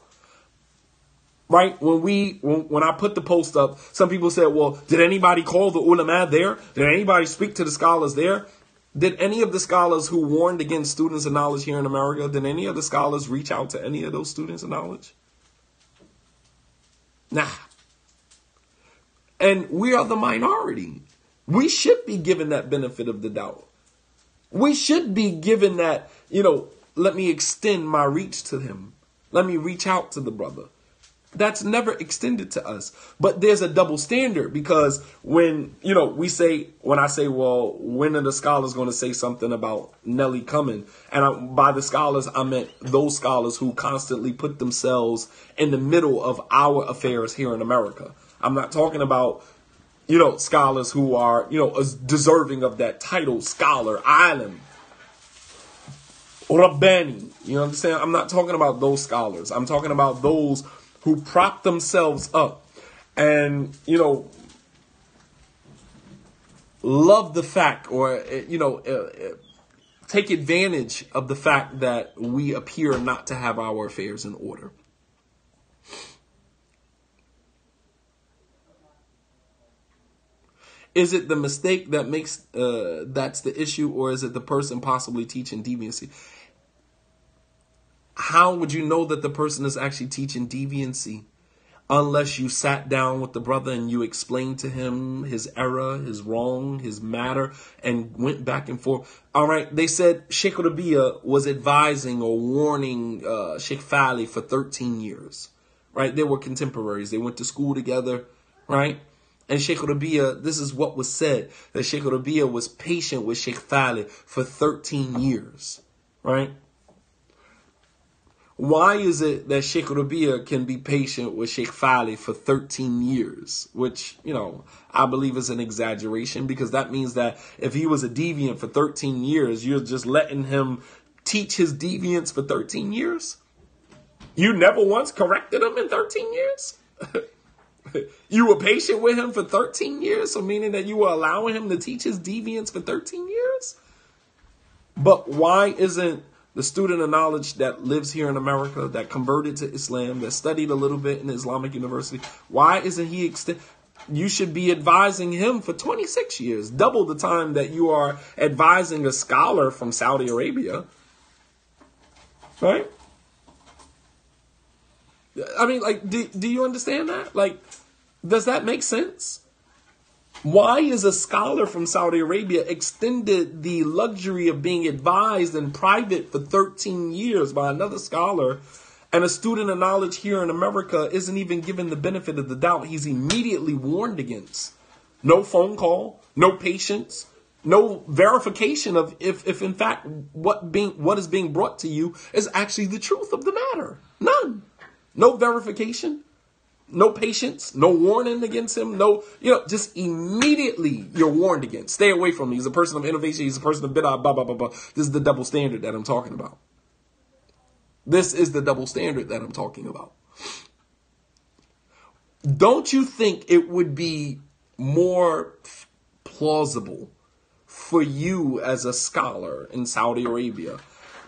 Right? When I put the post up, some people said, "Well, did anybody call the ulama there? Did anybody speak to the scholars there?" Did any of the scholars who warned against students of knowledge here in America, did any of the scholars reach out to any of those students of knowledge? Nah. And we are the minority. We should be given that benefit of the doubt. We should be given that, let me extend my reach to him. Let me reach out to the brother. That's never extended to us. But there's a double standard, because when, when I say, well, when are the scholars going to say something about Nelly coming? And by the scholars, I meant those scholars who constantly put themselves in the middle of our affairs here in America. I'm not talking about, scholars who are, deserving of that title, scholar, alim, Rabbani. You understand? I'm not talking about those scholars. I'm talking about those who prop themselves up and, love the fact, or, take advantage of the fact that we appear not to have our affairs in order. Is it the mistake that makes, that's the issue, or is it the person possibly teaching deviancy? How would you know that the person is actually teaching deviancy unless you sat down with the brother and you explained to him his error, his wrong, his matter, and went back and forth? All right, they said Sheikh Rabi'a was advising or warning Sheikh Fali for 13 years, right? They were contemporaries. They went to school together, right? And Sheikh Rabi'a, this is what was said, that Sheikh Rabi'a was patient with Sheikh Fali for 13 years, right? Why is it that Sheikh Rabi'a can be patient with Sheikh Fali for 13 years, which, I believe is an exaggeration, because that means that if he was a deviant for 13 years, you're just letting him teach his deviance for 13 years? You never once corrected him in 13 years? You were patient with him for 13 years, so meaning that you were allowing him to teach his deviance for 13 years? But why isn't the student of knowledge that lives here in America, that converted to Islam, that studied a little bit in Islamic university, why isn't he you should be advising him for 26 years, double the time that you are advising a scholar from Saudi Arabia, right? I mean, do you understand that? Does that make sense? Why is a scholar from Saudi Arabia extended the luxury of being advised in private for 13 years by another scholar, and a student of knowledge here in America isn't even given the benefit of the doubt? He's immediately warned against. No phone call, no patience, no verification of if in fact what is being brought to you is actually the truth of the matter. None. No verification. No patience, no warning against him, just immediately you're warned against. Stay away from him. He's a person of innovation. He's a person of bid'ah, blah, blah, blah, blah. This is the double standard that I'm talking about. This is the double standard that I'm talking about. Don't you think it would be more plausible for you as a scholar in Saudi Arabia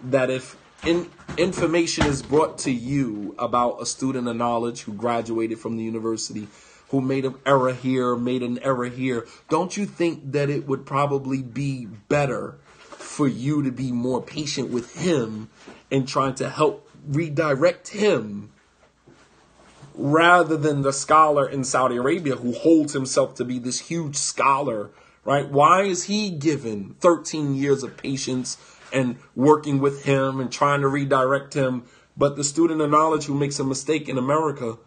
that if information is brought to you about a student of knowledge who graduated from the university, who made an error here, made an error here, don't you think that it would probably be better for you to be more patient with him and trying to help redirect him, rather than the scholar in Saudi Arabia who holds himself to be this huge scholar, right? Why is he given 13 years of patience and working with him and trying to redirect him? But the student of knowledge who makes a mistake in America,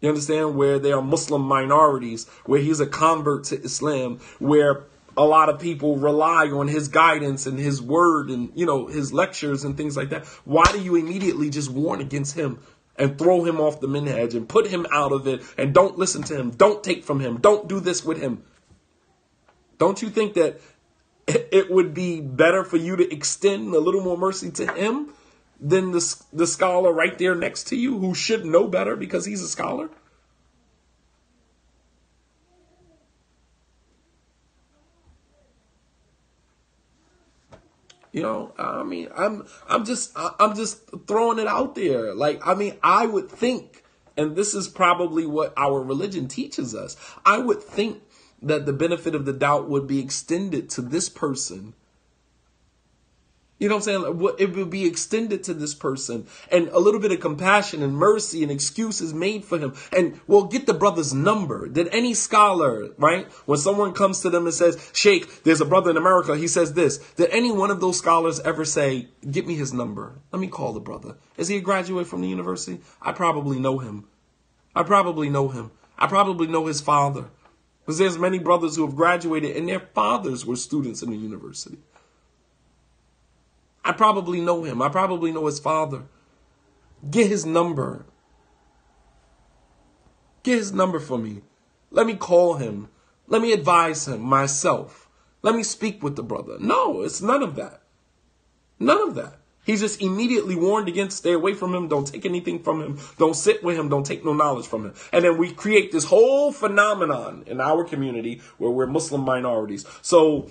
you understand, where there are Muslim minorities, where he's a convert to Islam, where a lot of people rely on his guidance and his word and, his lectures and things like that. Why do you immediately just warn against him and throw him off the minhaj and put him out of it and don't listen to him, don't take from him, don't do this with him? Don't you think that it would be better for you to extend a little more mercy to him than the scholar right there next to you, who should know better because he's a scholar? I'm just throwing it out there. I would think, and this is probably what our religion teaches us, I would think that the benefit of the doubt would be extended to this person. You know what I'm saying? It would be extended to this person, and a little bit of compassion and mercy and excuses made for him. And we'll get the brother's number. Did any scholar, right, when someone comes to them and says, Sheikh, there's a brother in America, he says this, did any one of those scholars ever say, get me his number, let me call the brother? Is he a graduate from the university? I probably know him. I probably know him. I probably know his father. Because there's many brothers who have graduated and their fathers were students in the university. I probably know him. I probably know his father. Get his number. Get his number for me. Let me call him. Let me advise him myself. Let me speak with the brother. No, it's none of that. None of that. He's just immediately warned against, stay away from him, don't take anything from him, don't sit with him, don't take no knowledge from him. And then we create this whole phenomenon in our community where we're Muslim minorities. So,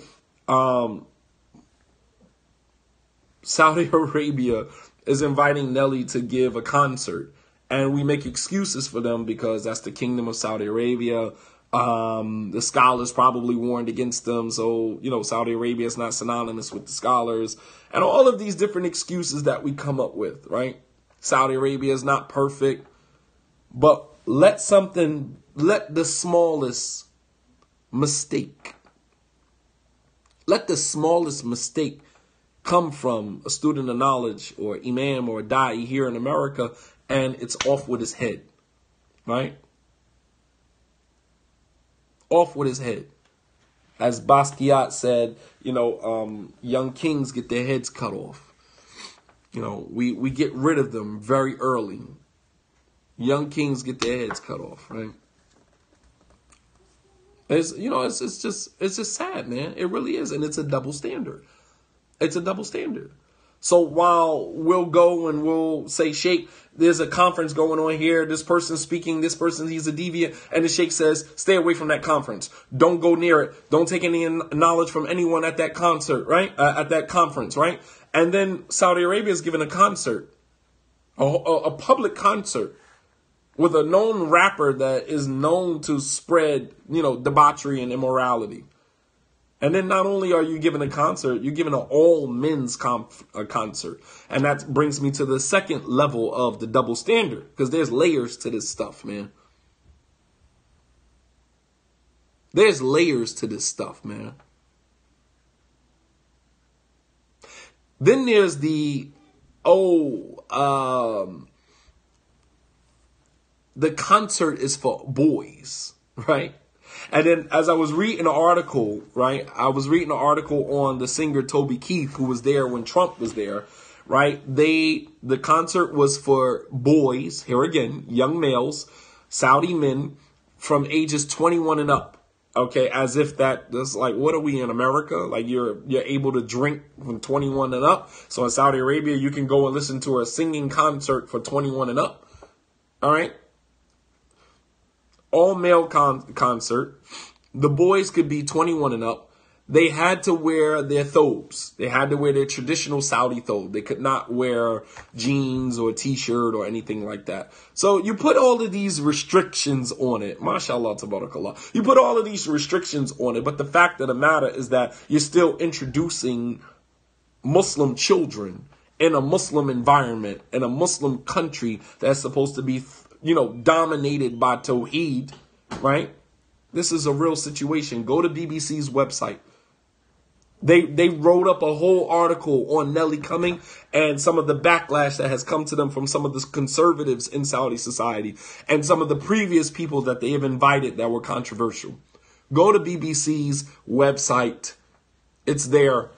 Saudi Arabia is inviting Nelly to give a concert. And we make excuses for them because that's the kingdom of Saudi Arabia. The scholars probably warned against them. So, Saudi Arabia is not synonymous with the scholars. And all of these different excuses that we come up with, right? Saudi Arabia is not perfect. But let the smallest mistake come from a student of knowledge or imam or a da'i here in America, and it's off with his head, right? Off with his head. As Basquiat said, young kings get their heads cut off. We get rid of them very early. Young kings get their heads cut off, right? It's just sad, man. It really is, and it's a double standard. It's a double standard. So while we'll go and we'll say, Sheikh, there's a conference going on here. This person's speaking. This person, he's a deviant. And the Sheikh says, stay away from that conference. Don't go near it. Don't take any knowledge from anyone at that concert, right? At that conference, right? And then Saudi Arabia is giving a concert, a public concert with a known rapper that is known to spread, debauchery and immorality. And then not only are you giving a concert, you're giving an all men's concert. And that brings me to the second level of the double standard, because there's layers to this stuff, man. There's layers to this stuff, man. Then there's the concert is for boys, right? And then as I was reading an article, right, I was reading an article on the singer Toby Keith, who was there when Trump was there, right? The concert was for boys, here again, young males, Saudi men from ages 21 and up. Okay, as if that's like, what are we in America? Like you're able to drink from 21 and up. So in Saudi Arabia, you can go and listen to a singing concert for 21 and up. All right. All male concert. The boys could be 21 and up. They had to wear their thobes. They had to wear their traditional Saudi thobe. They could not wear jeans or a t-shirt or anything like that. So you put all of these restrictions on it. MashaAllah, tabarakallah. You put all of these restrictions on it. But the fact of the matter is that you're still introducing Muslim children in a Muslim environment, in a Muslim country that's supposed to be dominated by Tawheed, right? This is a real situation. Go to BBC's website. They wrote up a whole article on Nelly coming and some of the backlash that has come to them from some of the conservatives in Saudi society and some of the previous people that they have invited that were controversial. Go to BBC's website. It's there.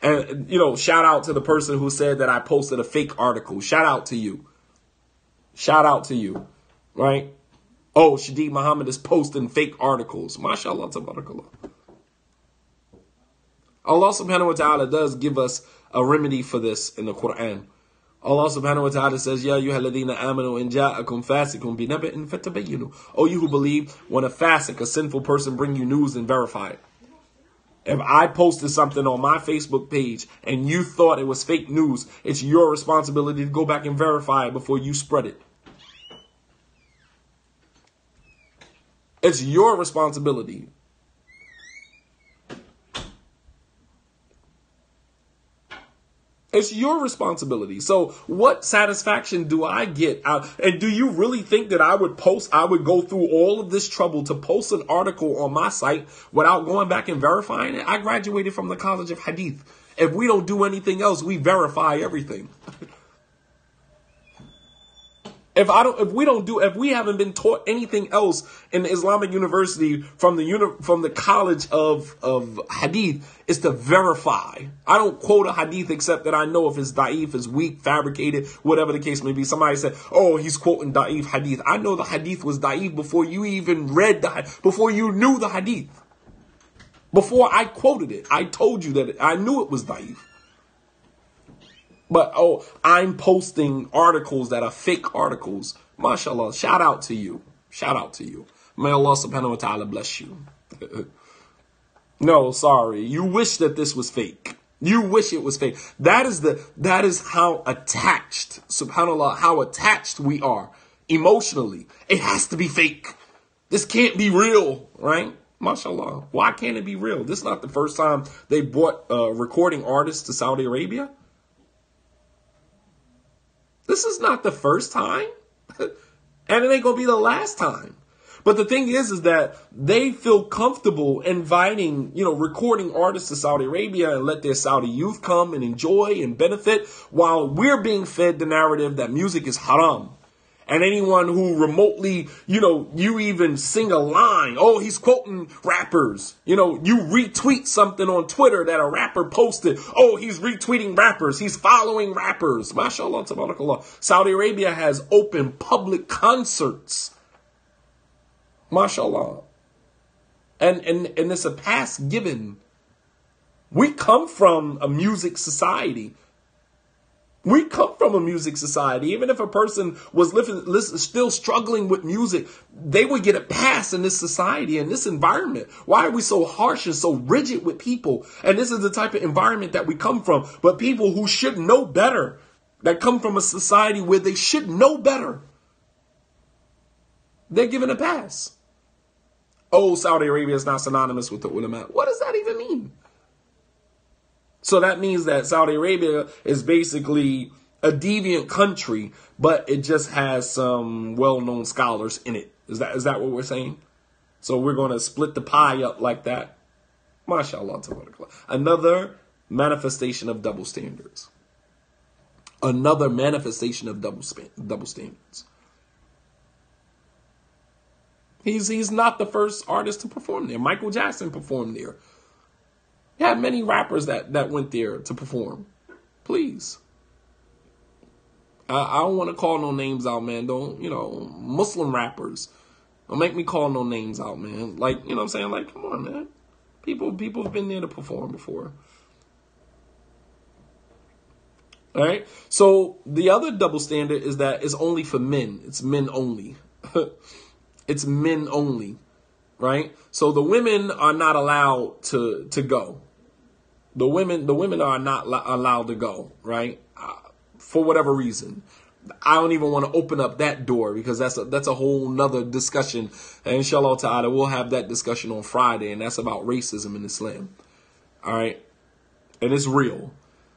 And, shout out to the person who said that I posted a fake article. Shout out to you. Shout out to you, right? Oh, Shadeed Muhammad is posting fake articles. MashaAllah, tabarakallah. Allah subhanahu wa ta'ala does give us a remedy for this in the Quran. Allah subhanahu wa ta'ala says, Ya ayyuhalladhina amanu in ja'akum fasiqun binaba'in fatabayyanu. Oh, you who believe, when a fasiq, a sinful person, bring you news, and verify it. If I posted something on my Facebook page and you thought it was fake news, it's your responsibility to go back and verify it before you spread it. It's your responsibility. It's your responsibility. So what satisfaction do I get out? And do you really think that I would go through all of this trouble to post an article on my site without going back and verifying it? I graduated from the College of Hadith. If we don't do anything else, we verify everything. If we haven't been taught anything else in the Islamic university from the college of hadith, is to verify. I don't quote a hadith except that I know if it's da'if, it's weak, fabricated, whatever the case may be. Somebody said, "Oh, he's quoting da'if hadith." I know the hadith was da'if before you even before you knew the hadith. Before I quoted it, I told you that I knew it was da'if. But, I'm posting articles that are fake articles. MashaAllah, shout out to you. Shout out to you. May Allah subhanahu wa ta'ala bless you. No, sorry. You wish that this was fake. You wish it was fake. That is how attached, subhanAllah, how attached we are emotionally. It has to be fake. This can't be real, right? MashaAllah. Why can't it be real? This is not the first time they brought recording artists to Saudi Arabia. This is not the first time, and it ain't going to be the last time. But the thing is that they feel comfortable inviting, recording artists to Saudi Arabia and let their Saudi youth come and enjoy and benefit while we're being fed the narrative that music is haram. And anyone who remotely, you even sing a line. Oh, he's quoting rappers. You retweet something on Twitter that a rapper posted. Oh, he's retweeting rappers. He's following rappers. MashaAllah, tabarakallah. Saudi Arabia has open public concerts. MashaAllah. And it's a pass given. We come from a music society. We come from a music society. Even if a person was still struggling with music, they would get a pass in this society, in this environment. Why are we so harsh and so rigid with people? And this is the type of environment that we come from. But people who should know better, that come from a society where they should know better, they're given a pass. Oh, Saudi Arabia is not synonymous with the ulama. What does that even mean? So that means that Saudi Arabia is basically a deviant country, but it just has some well-known scholars in it. Is that what we're saying? So we're going to split the pie up like that? MashaAllah. Another manifestation of double standards. Another manifestation of double standards. He's not the first artist to perform there. Michael Jackson performed there. You have many rappers that went there to perform. Please. I don't want to call no names out, man. Don't, Muslim rappers. Don't make me call no names out, man. Like, what I'm saying? Like, come on, man. People have been there to perform before. All right? So the other double standard is that it's only for men. It's men only. It's men only. Right? So the women are not allowed to go. The women are not allowed to go, right? For whatever reason. I don't even want to open up that door because that's a whole nother discussion. And inshallah ta'ala, we'll have that discussion on Friday, and that's about racism in Islam. All right? And it's real.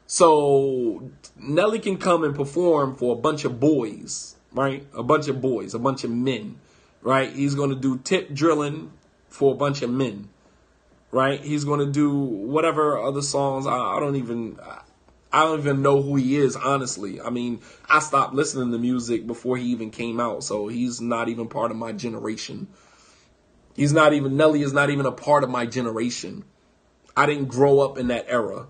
So Nelly can come and perform for a bunch of boys, right? A bunch of boys, a bunch of men, right? He's going to do tip drilling for a bunch of men, right? He's going to do whatever other songs. I don't even know who he is, honestly. I mean, I stopped listening to music before he even came out, so he's not even part of my generation. Nelly is not even a part of my generation. I didn't grow up in that era.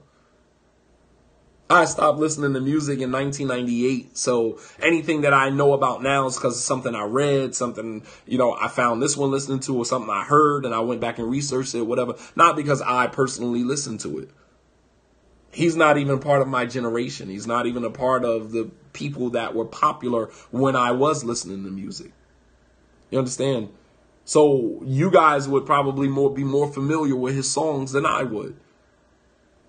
I stopped listening to music in 1998, so anything that I know about now is because of something I read, something, I found this one listening to, or something I heard, and I went back and researched it, whatever. Not because I personally listened to it. He's not even part of my generation. He's not even a part of the people that were popular when I was listening to music. You understand? So you guys would probably be more familiar with his songs than I would.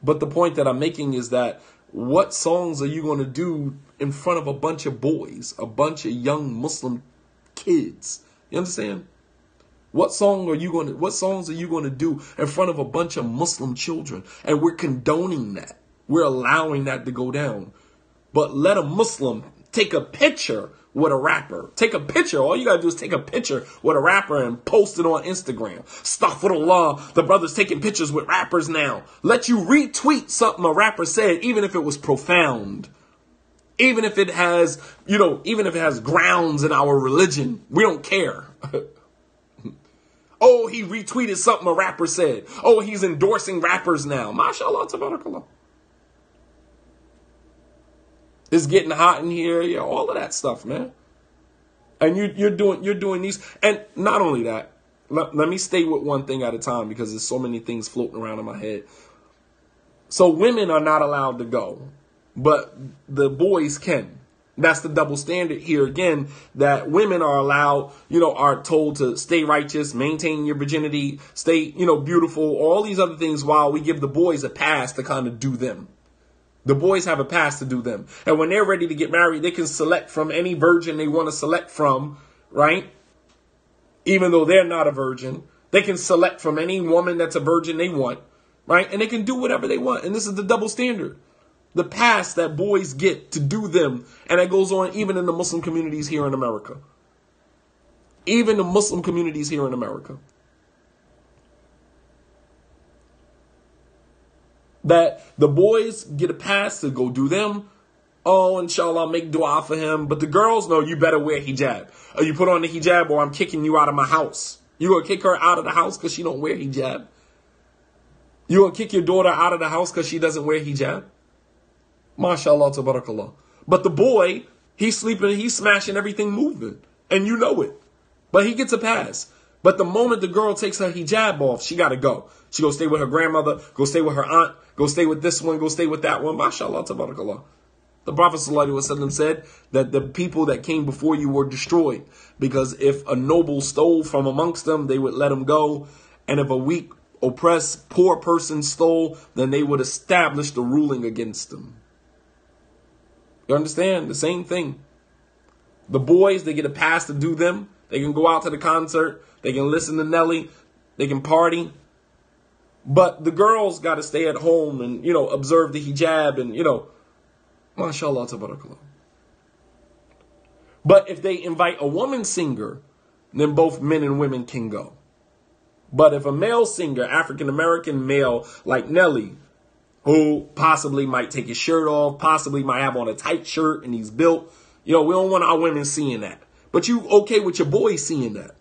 But the point that I'm making is that what songs are you going to do in front of a bunch of boys, a bunch of young Muslim kids? You understand? What songs are you going to do in front of a bunch of Muslim children? And we're condoning that. We're allowing that to go down. But let a Muslim take a picture with a rapper. Take a picture. All you got to do is take a picture with a rapper and post it on Instagram. Astaghfirullah. The brother's taking pictures with rappers now. Let you retweet something a rapper said, even if it was profound. Even if it has, even if it has grounds in our religion, we don't care. Oh, he retweeted something a rapper said. Oh, he's endorsing rappers now. MashaAllah, tabarakallah. It's getting hot in here. Yeah, all of that stuff, man. And you're doing these. And not only that, let me stay with one thing at a time because there's so many things floating around in my head. So women are not allowed to go, but the boys can. That's the double standard here again, that women are allowed, are told to stay righteous, maintain your virginity, stay, beautiful, all these other things, while we give the boys a pass to kind of do them. The boys have a pass to do them. And when they're ready to get married, they can select from any virgin they want to select from, right? Even though they're not a virgin, they can select from any woman that's a virgin they want, right? And they can do whatever they want. And this is the double standard. The pass that boys get to do them. And that goes on even in the Muslim communities here in America. Even the Muslim communities here in America. That the boys get a pass to go do them. Oh, inshallah, I'll make dua for him. But the girls, no, you better wear hijab. Or you put on the hijab or I'm kicking you out of my house. You gonna kick her out of the house because she don't wear hijab? You gonna kick your daughter out of the house because she doesn't wear hijab? MashaAllah, tabarakallah. But the boy, he's sleeping, he's smashing everything moving. And you know it. But he gets a pass. But the moment the girl takes her hijab off, she got to go. She go stay with her grandmother, go stay with her aunt, go stay with this one, go stay with that one. MashaAllah, tabarakallah. The Prophet ﷺ said that the people that came before you were destroyed. Because if a noble stole from amongst them, they would let him go. And if a weak, oppressed, poor person stole, then they would establish the ruling against them. You understand? The same thing. The boys, they get a pass to do them. They can go out to the concert. They can listen to Nelly. They can party. But the girls got to stay at home and, observe the hijab and, MashaAllah, tabarakallah. But if they invite a woman singer, then both men and women can go. But if a male singer, African-American male like Nelly, who possibly might take his shirt off, possibly might have on a tight shirt and he's built, we don't want our women seeing that. But you okay with your boys seeing that?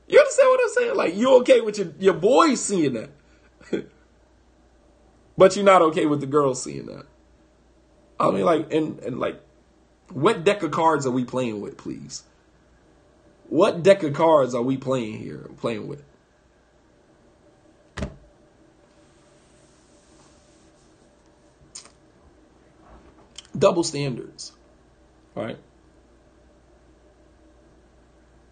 You understand what I'm saying? Like, you okay with your boys seeing that? But you're not okay with the girls seeing that. I mean, like, and like, what deck of cards are we playing with, please? What deck of cards are we playing with? Double standards, right?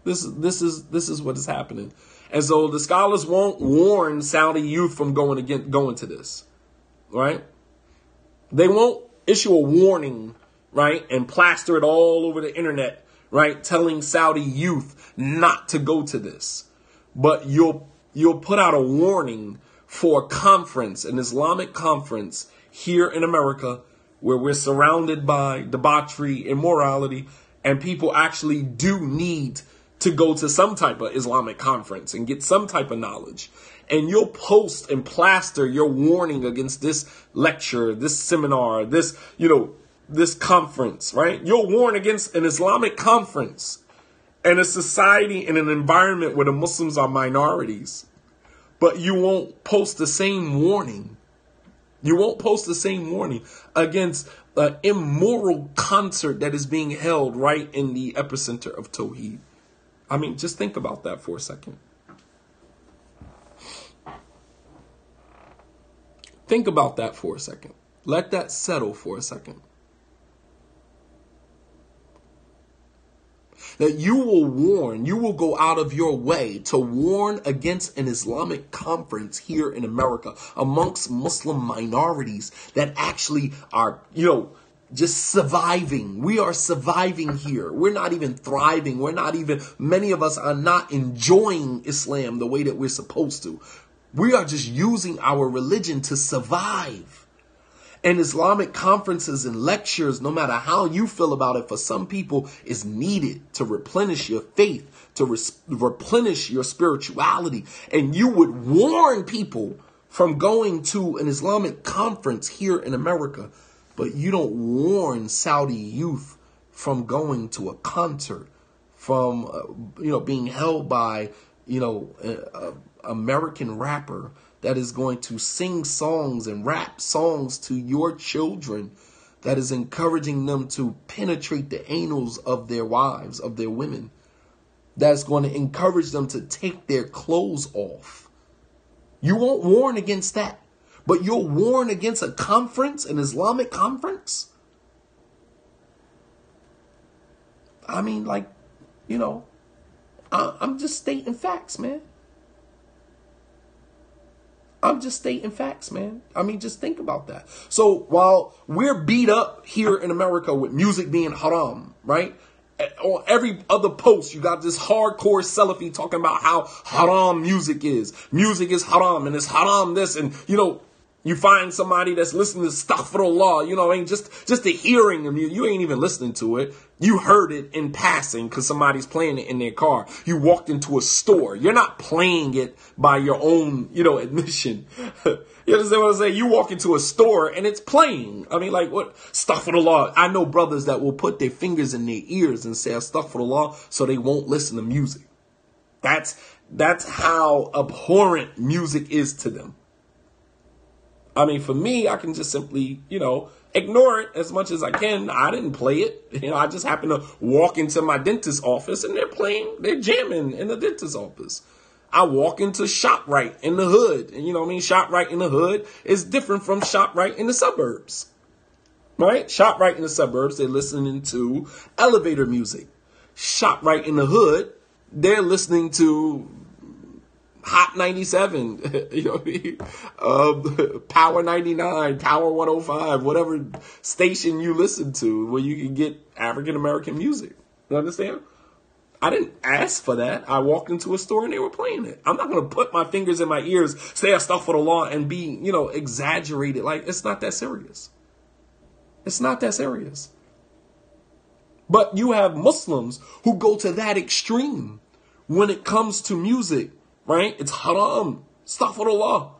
This is what is happening. And so the scholars won't warn Saudi youth from going to this, right? They won't issue a warning, right, and plaster it all over the internet, right, telling Saudi youth not to go to this. But you'll put out a warning for a conference, an Islamic conference here in America, where we're surrounded by debauchery, immorality, and people actually do need to go to some type of Islamic conference and get some type of knowledge. And you'll post and plaster your warning against this lecture, this seminar, this conference, right? You'll warn against an Islamic conference and a society and an environment where the Muslims are minorities. But you won't post the same warning. You won't post the same warning against an immoral concert that is being held right in the epicenter of Tawheed. I mean, just think about that for a second. Think about that for a second. Let that settle for a second. That you will go out of your way to warn against an Islamic conference here in America amongst Muslim minorities that actually are, just surviving. We are surviving here. We're not even thriving. Many of us are not enjoying Islam the way that we're supposed to. We are just using our religion to survive. And Islamic conferences and lectures, no matter how you feel about it, for some people is needed to replenish your faith, to replenish your spirituality. And you would warn people from going to an Islamic conference here in America but you don't warn Saudi youth from going to a concert, from being held by a American rapper that is going to sing songs and rap songs to your children, that is encouraging them to penetrate the anals of their wives, of their women, that's going to encourage them to take their clothes off. You won't warn against that, but you'll warn against a conference, an Islamic conference. I mean, I'm just stating facts, man. I'm just stating facts, man. I mean, just think about that. So while we're beat up here in America with music being haram, right? On every other post, you got this hardcore Salafi talking about how haram music is. Music is haram, and it's haram this, and you find somebody that's listening to Astaghfirullah, just the hearing of you ain't even listening to it. You heard it in passing because somebody's playing it in their car. You walked into a store. You're not playing it by your own, admission. You understand what I'm saying? You walk into a store and it's playing. I mean, what? Astaghfirullah. I know brothers that will put their fingers in their ears and say Astaghfirullah so they won't listen to music. That's how abhorrent music is to them. I mean, for me, I can just simply, ignore it as much as I can. I didn't play it. I just happened to walk into my dentist's office and they're jamming in the dentist's office. I walk into ShopRite in the hood. And ShopRite in the hood is different from ShopRite in the suburbs. Right? ShopRite in the suburbs, they're listening to elevator music. ShopRite in the hood, they're listening to Hot 97, Power 99, Power 105, whatever station you listen to where you can get African-American music. You understand? I didn't ask for that. I walked into a store and they were playing it. I'm not going to put my fingers in my ears, say Astaghfirullah, and be, exaggerated. It's not that serious. It's not that serious. But you have Muslims who go to that extreme when it comes to music. Right? It's haram. Astaghfirullah.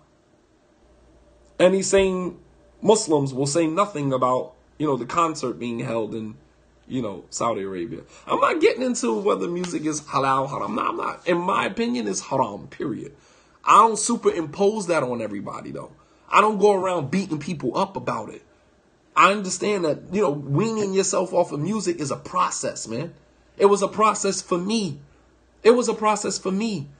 And he's saying Muslims will say nothing about, the concert being held in, Saudi Arabia. I'm not getting into whether music is halal, haram. No, I'm not. In my opinion, it's haram, period. I don't superimpose that on everybody, though. I don't go around beating people up about it. I understand that, weaning yourself off of music is a process, man. It was a process for me. It was a process for me.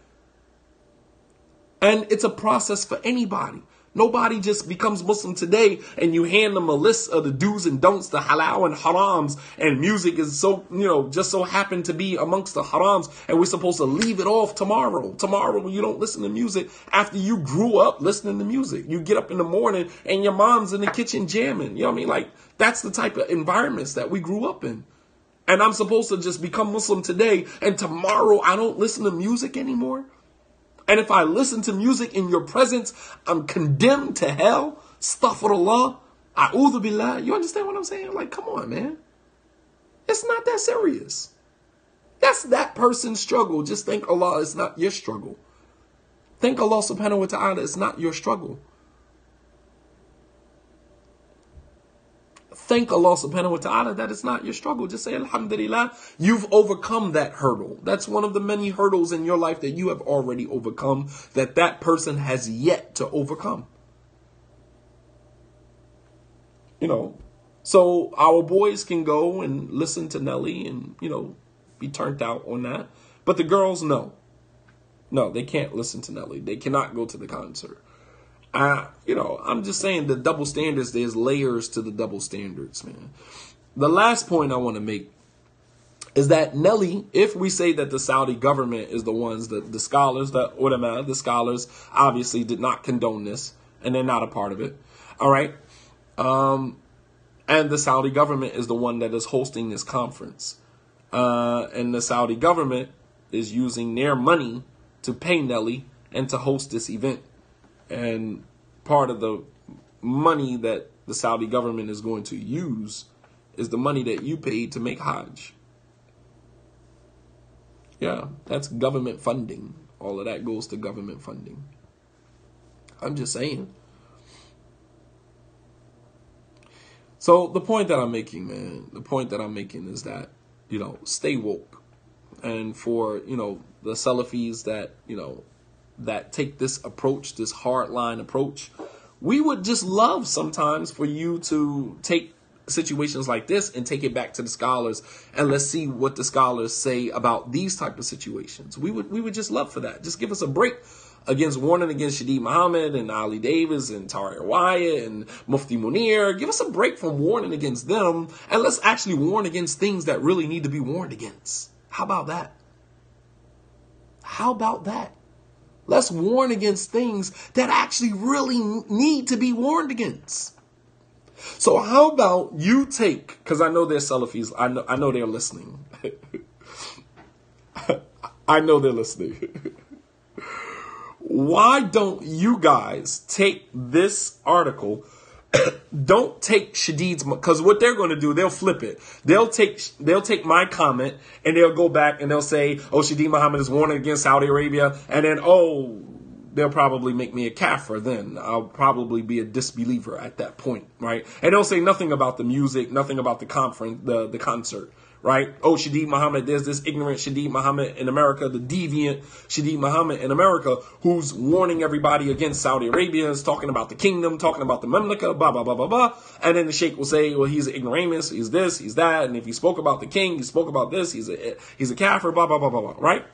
And it's a process for anybody. Nobody just becomes Muslim today and you hand them a list of the do's and don'ts, the halal and harams, and music is so, just so happen to be amongst the harams, and we're supposed to leave it off tomorrow. Tomorrow you don't listen to music after you grew up listening to music. You get up in the morning and your mom's in the kitchen jamming. You know what I mean? That's the type of environments that we grew up in. And I'm supposed to just become Muslim today and tomorrow I don't listen to music anymore? And if I listen to music in your presence, I'm condemned to hell. Astaghfirullah. A'udhu billah. You understand what I'm saying? Come on, man. It's not that serious. That's that person's struggle. Just thank Allah it's not your struggle. Thank Allah subhanahu wa ta'ala it's not your struggle. Thank Allah subhanahu wa ta'ala that it's not your struggle. Just say, alhamdulillah, you've overcome that hurdle. That's one of the many hurdles in your life that you have already overcome, that person has yet to overcome. So our boys can go and listen to Nelly and, be turned out on that. But the girls, no. No, they can't listen to Nelly. They cannot go to the concert. I'm just saying the double standards, there's layers to the double standards, man. The last point I want to make is that Nelly, if we say that the Saudi government is the ones, the scholars, the ulama, the scholars obviously did not condone this and they're not a part of it. All right. And the Saudi government is the one that is hosting this conference. And the Saudi government is using their money to pay Nelly and to host this event. And part of the money that the Saudi government is going to use is the money that you paid to make Hajj. Yeah, that's government funding. All of that goes to government funding. I'm just saying. So the point that I'm making, man, the point that I'm making is that, stay woke. And for, the Salafis that, that take this approach, this hardline approach, we would just love sometimes for you to take situations like this and take it back to the scholars, and let's see what the scholars say about these type of situations. We would just love for that. Just give us a break against warning against Shadeed Muhammad and Ali Davis and Tariq Wyatt and Mufti Munir. Give us a break from warning against them, and let's actually warn against things that really need to be warned against. How about that? How about that? Let's warn against things that actually really need to be warned against. So how about you take, because I know they're Salafis, I know they're listening. I know they're listening. Why don't you guys take this article? Don't take Shadeed's, because what they're going to do, they'll flip it. They'll take my comment and they'll go back and they'll say, oh, Shadeed Muhammad is warning against Saudi Arabia. And then, they'll probably make me a kafir then. I'll probably be a disbeliever at that point, right? And they'll say nothing about the music, nothing about the conference, the concert, right? Oh, Shadeed Muhammad, there's this ignorant Shadeed Muhammad in America, the deviant Shadeed Muhammad in America, who's warning everybody against Saudi Arabia, is talking about the kingdom, talking about the Mamlaka, blah, blah, blah, blah, blah. And then the sheikh will say, well, he's an ignoramus, he's this, he's that. And if he spoke about the king, he spoke about this, he's a kafir, blah, blah, blah, blah, blah, right?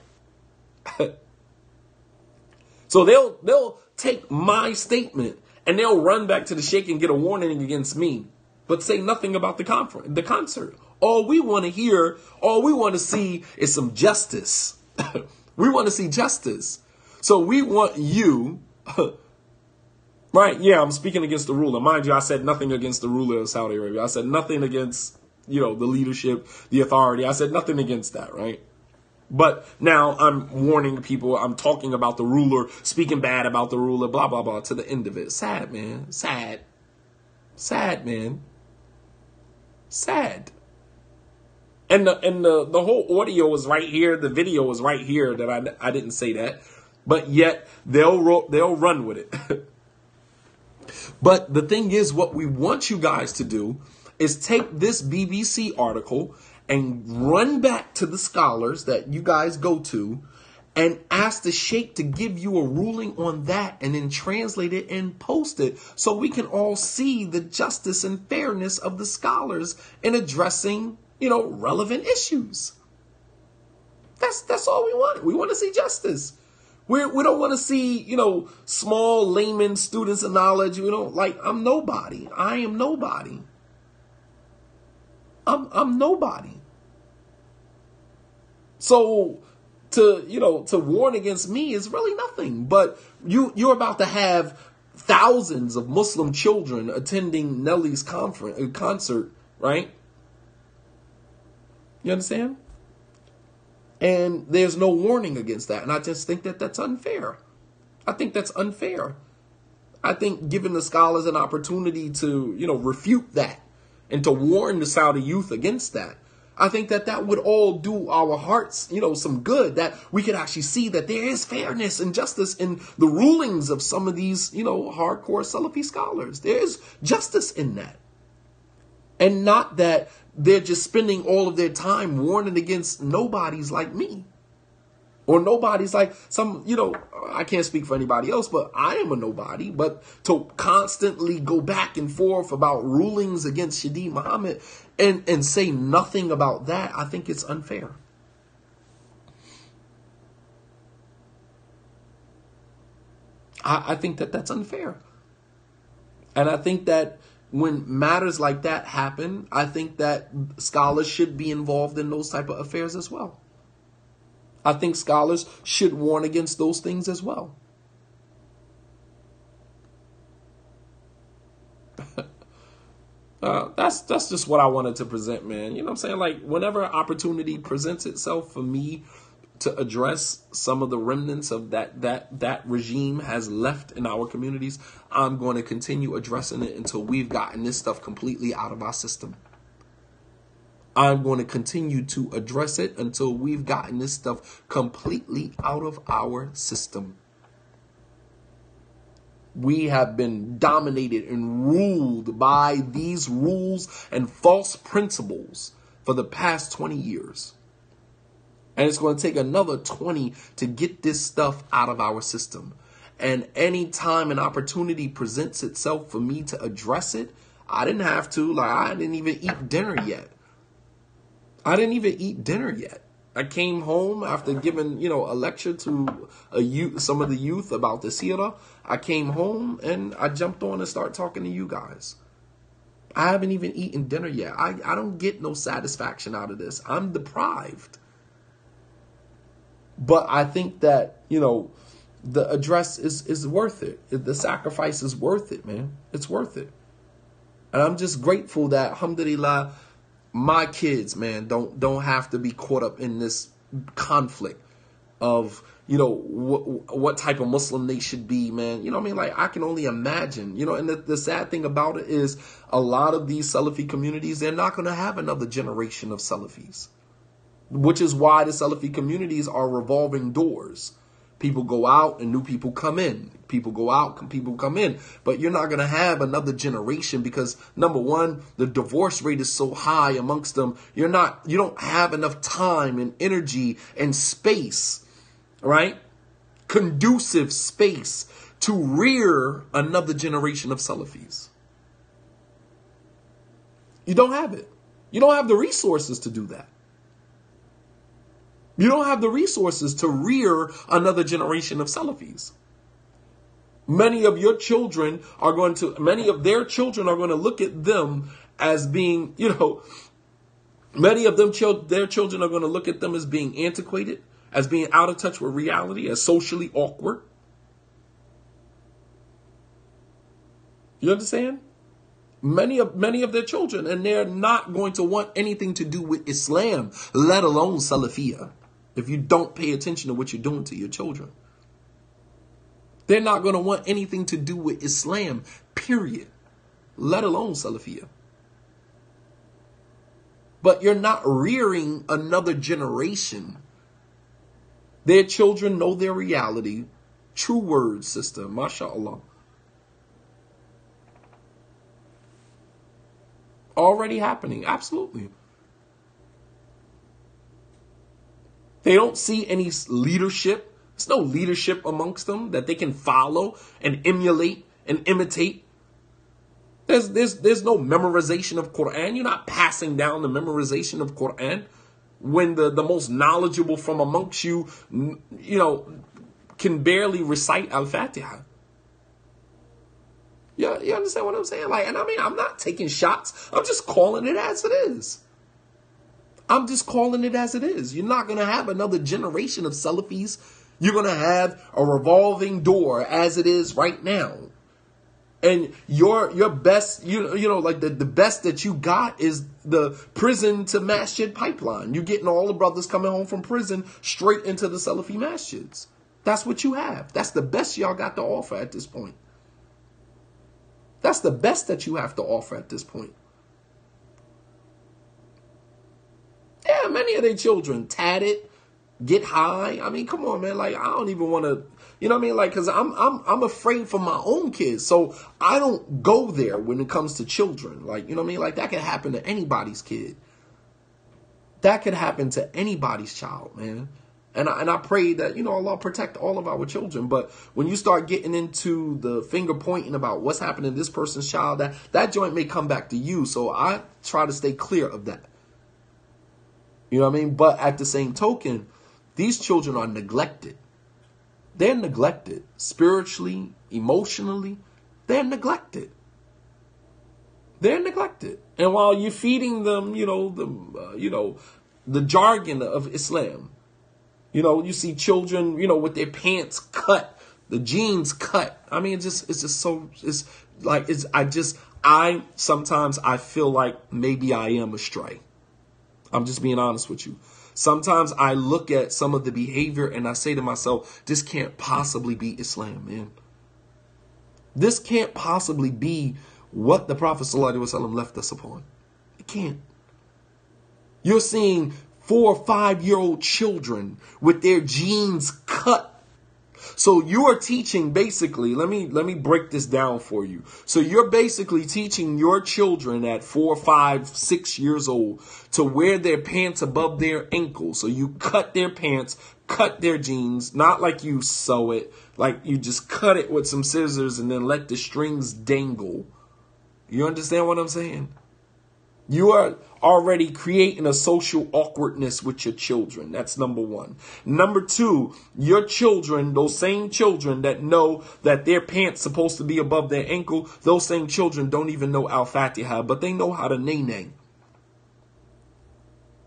So they'll take my statement and they'll run back to the sheikh and get a warning against me, but say nothing about the concert. All we want to hear, all we want to see is some justice. We want to see justice. So we want you, right? Yeah, I'm speaking against the ruler. Mind you, I said nothing against the ruler of Saudi Arabia. I said nothing against, the leadership, the authority. I said nothing against that, right? But now I'm warning people, I'm talking about the ruler, speaking bad about the ruler, blah, blah, blah, to the end of it. Sad, man. Sad. Sad, man. Sad. And the whole audio is right here. The video is right here that I didn't say that. But yet they'll run with it. But the thing is, what we want you guys to do is take this BBC article and run back to the scholars that you guys go to and ask the sheikh to give you a ruling on that, and then translate it and post it so we can all see the justice and fairness of the scholars in addressing, relevant issues. That's all we want. We want to see justice. We don't want to see, small layman students of knowledge. I'm nobody. I am nobody. I'm nobody. So to warn against me is really nothing. But you're about to have thousands of Muslim children attending Nelly's concert, right? You understand? And there's no warning against that. And I just think that that's unfair. I think that's unfair. I think giving the scholars an opportunity to, refute that and to warn the Saudi youth against that, I think that would all do our hearts, some good, that we could actually see that there is fairness and justice in the rulings of some of these, hardcore Salafi scholars. There is justice in that. And not that they're just spending all of their time warning against nobodies like me. Or nobody's like some, I can't speak for anybody else, but I am a nobody. But to constantly go back and forth about rulings against Shadeed Muhammad and say nothing about that, I think it's unfair. I think that that's unfair. And I think that when matters like that happen, I think that scholars should be involved in those type of affairs as well. I think scholars should warn against those things as well. That's just what I wanted to present, man. You know what I'm saying? Like, whenever opportunity presents itself for me to address some of the remnants of that regime has left in our communities, I'm going to continue addressing it until we've gotten this stuff completely out of our system. I'm going to continue to address it until we've gotten this stuff completely out of our system. We have been dominated and ruled by these rules and false principles for the past 20 years. And it's going to take another 20 to get this stuff out of our system. And any time an opportunity presents itself for me to address it, I didn't have to. Like, I didn't even eat dinner yet. I came home after giving, a lecture to some of the youth about the seerah. I came home and I jumped on and started talking to you guys. I haven't even eaten dinner yet. I don't get no satisfaction out of this. I'm deprived. But I think that, the address is worth it. The sacrifice is worth it, man. It's worth it. And I'm just grateful that, alhamdulillah, my kids, man, don't have to be caught up in this conflict of, what type of Muslim they should be, man. You know what I mean? Like, I can only imagine, and the sad thing about it is a lot of these Salafi communities, they're not going to have another generation of Salafis, which is why the Salafi communities are revolving doors. People go out and new people come in. People go out and people come in. But you're not going to have another generation because, number one, the divorce rate is so high amongst them. You don't have enough time and energy and space, right? Conducive space to rear another generation of Salafis. You don't have it. You don't have the resources to do that. You don't have the resources to rear another generation of Salafis. Many of their children are going to look at them as being, many of them, their children are going to look at them as being antiquated, as being out of touch with reality, as socially awkward. You understand? Many of their children, and they're not going to want anything to do with Islam, let alone Salafiyah, if you don't pay attention to what you're doing to your children. They're not going to want anything to do with Islam, period, let alone Salafiyah. But you're not rearing another generation. Their children know their reality. True word, sister, mashallah. Already happening, absolutely. They don't see any leadership. There's no leadership amongst them that they can follow and emulate and imitate. There's no memorization of Quran. You're not passing down the memorization of Quran when the most knowledgeable from amongst you, can barely recite Al-Fatiha. You understand what I'm saying? Like, and I mean, I'm not taking shots. I'm just calling it as it is. You're not going to have another generation of Salafis. You're going to have a revolving door as it is right now. And your best, like the best that you got is the prison to masjid pipeline. You're getting all the brothers coming home from prison straight into the Salafi masjids. That's what you have. That's the best y'all got to offer at this point. That's the best that you have to offer at this point. Yeah, many of their children tatted, get high. I mean, come on, man. Like, I don't even want to, Like, because I'm afraid for my own kids. So I don't go there when it comes to children. Like, Like, that could happen to anybody's kid. That could happen to anybody's child, man. And I pray that, Allah protect all of our children. But when you start getting into the finger pointing about what's happening to this person's child, that joint may come back to you. So I try to stay clear of that. You know what I mean? But at the same token, these children are neglected. They're neglected spiritually, emotionally. They're neglected. They're neglected. And while you're feeding them, the jargon of Islam, you see children, with their pants cut, the jeans cut. I mean, sometimes I feel like maybe I am astray. I'm just being honest with you. Sometimes I look at some of the behavior and I say to myself, this can't possibly be Islam, man. This can't possibly be what the Prophet ﷺ left us upon. It can't. You're seeing 4 or 5-year-old children with their jeans cut So you are teaching basically, let me break this down for you. So you're basically teaching your children at 4, 5, 6 years old to wear their pants above their ankles. So you cut their pants, cut their jeans, not like you sew it, like you just cut it with some scissors and then let the strings dangle. You understand what I'm saying? You are already creating a social awkwardness with your children. That's number one. Number two, your children, those same children that know that their pants supposed to be above their ankle, those same children don't even know Al-Fatiha, but they know how to nay-nay.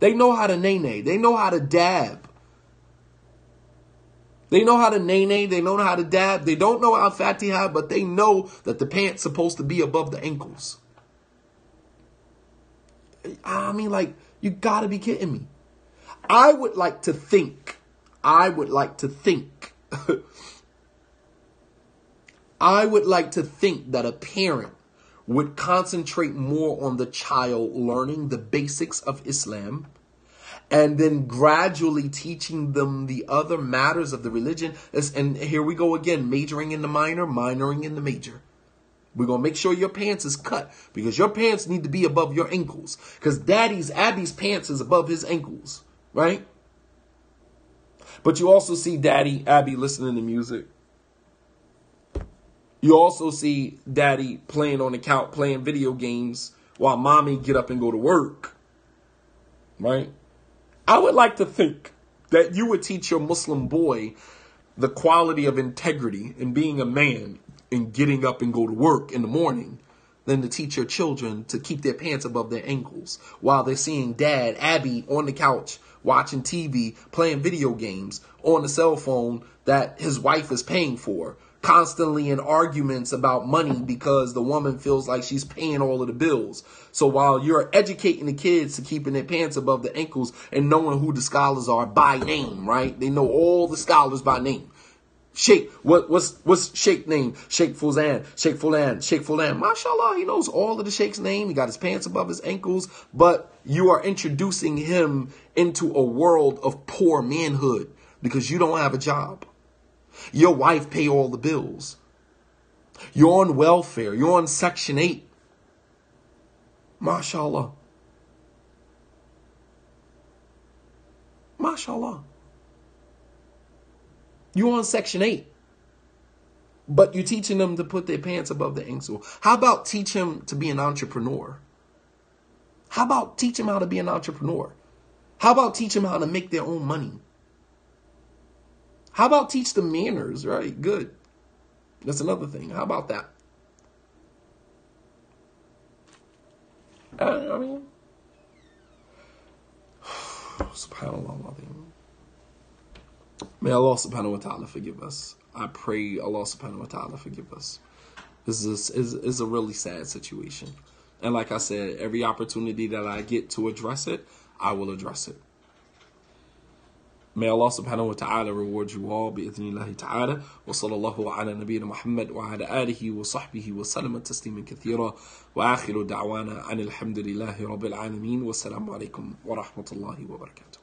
They know how to nay-nay. They know how to dab. They know how to nay-nay. They know how to dab. They don't know Al-Fatiha, but they know that the pants supposed to be above the ankles. I mean, like, you gotta be kidding me. I would like to think I would like to think that a parent would concentrate more on the child learning the basics of Islam and then gradually teaching them the other matters of the religion. And here we go again, majoring in the minor, minoring in the major. We're going to make sure your pants is cut because your pants need to be above your ankles because Abby's pants is above his ankles, right? But you also see Abby listening to music. You also see Daddy playing on the couch, playing video games while Mommy get up and go to work, right? I would like to think that you would teach your Muslim boy the quality of integrity and being a man and getting up and go to work in the morning than to teach your children to keep their pants above their ankles while they're seeing Abby on the couch, watching TV, playing video games on the cell phone that his wife is paying for, constantly in arguments about money because the woman feels like she's paying all of the bills. So while you're educating the kids to keeping their pants above the ankles and knowing who the scholars are by name, right? They know all the scholars by name. Sheikh, what's Sheikh name? Sheikh Fuzan, Sheikh Fulan, Sheikh Fulan. MashaAllah, he knows all of the Sheikh's name. He got his pants above his ankles, but you are introducing him into a world of poor manhood because you don't have a job. Your wife pay all the bills. You're on welfare. You're on Section 8. MashaAllah. MashaAllah. You're on Section 8, but you're teaching them to put their pants above the ankle. How about teach him to be an entrepreneur? How about teach him how to be an entrepreneur? How about teach them how to make their own money? How about teach them manners, right? Good. That's another thing. How about that? I mean, subhanAllah. May Allah subhanahu wa ta'ala forgive us. I pray Allah subhanahu wa ta'ala forgive us. This is a really sad situation. And like I said, every opportunity that I get to address it, I will address it. May Allah subhanahu wa ta'ala reward you all bi'idhnillahi ta'ala. Wa sallallahu ala nabiyyina Muhammad wa ala alihi wa sahbihi wa sallam tasliman kathira. Wa akhiru da'wana anil hamdulillahi rabbil alameen. Wassalamu alaikum wa rahmatullahi wa barakatuh.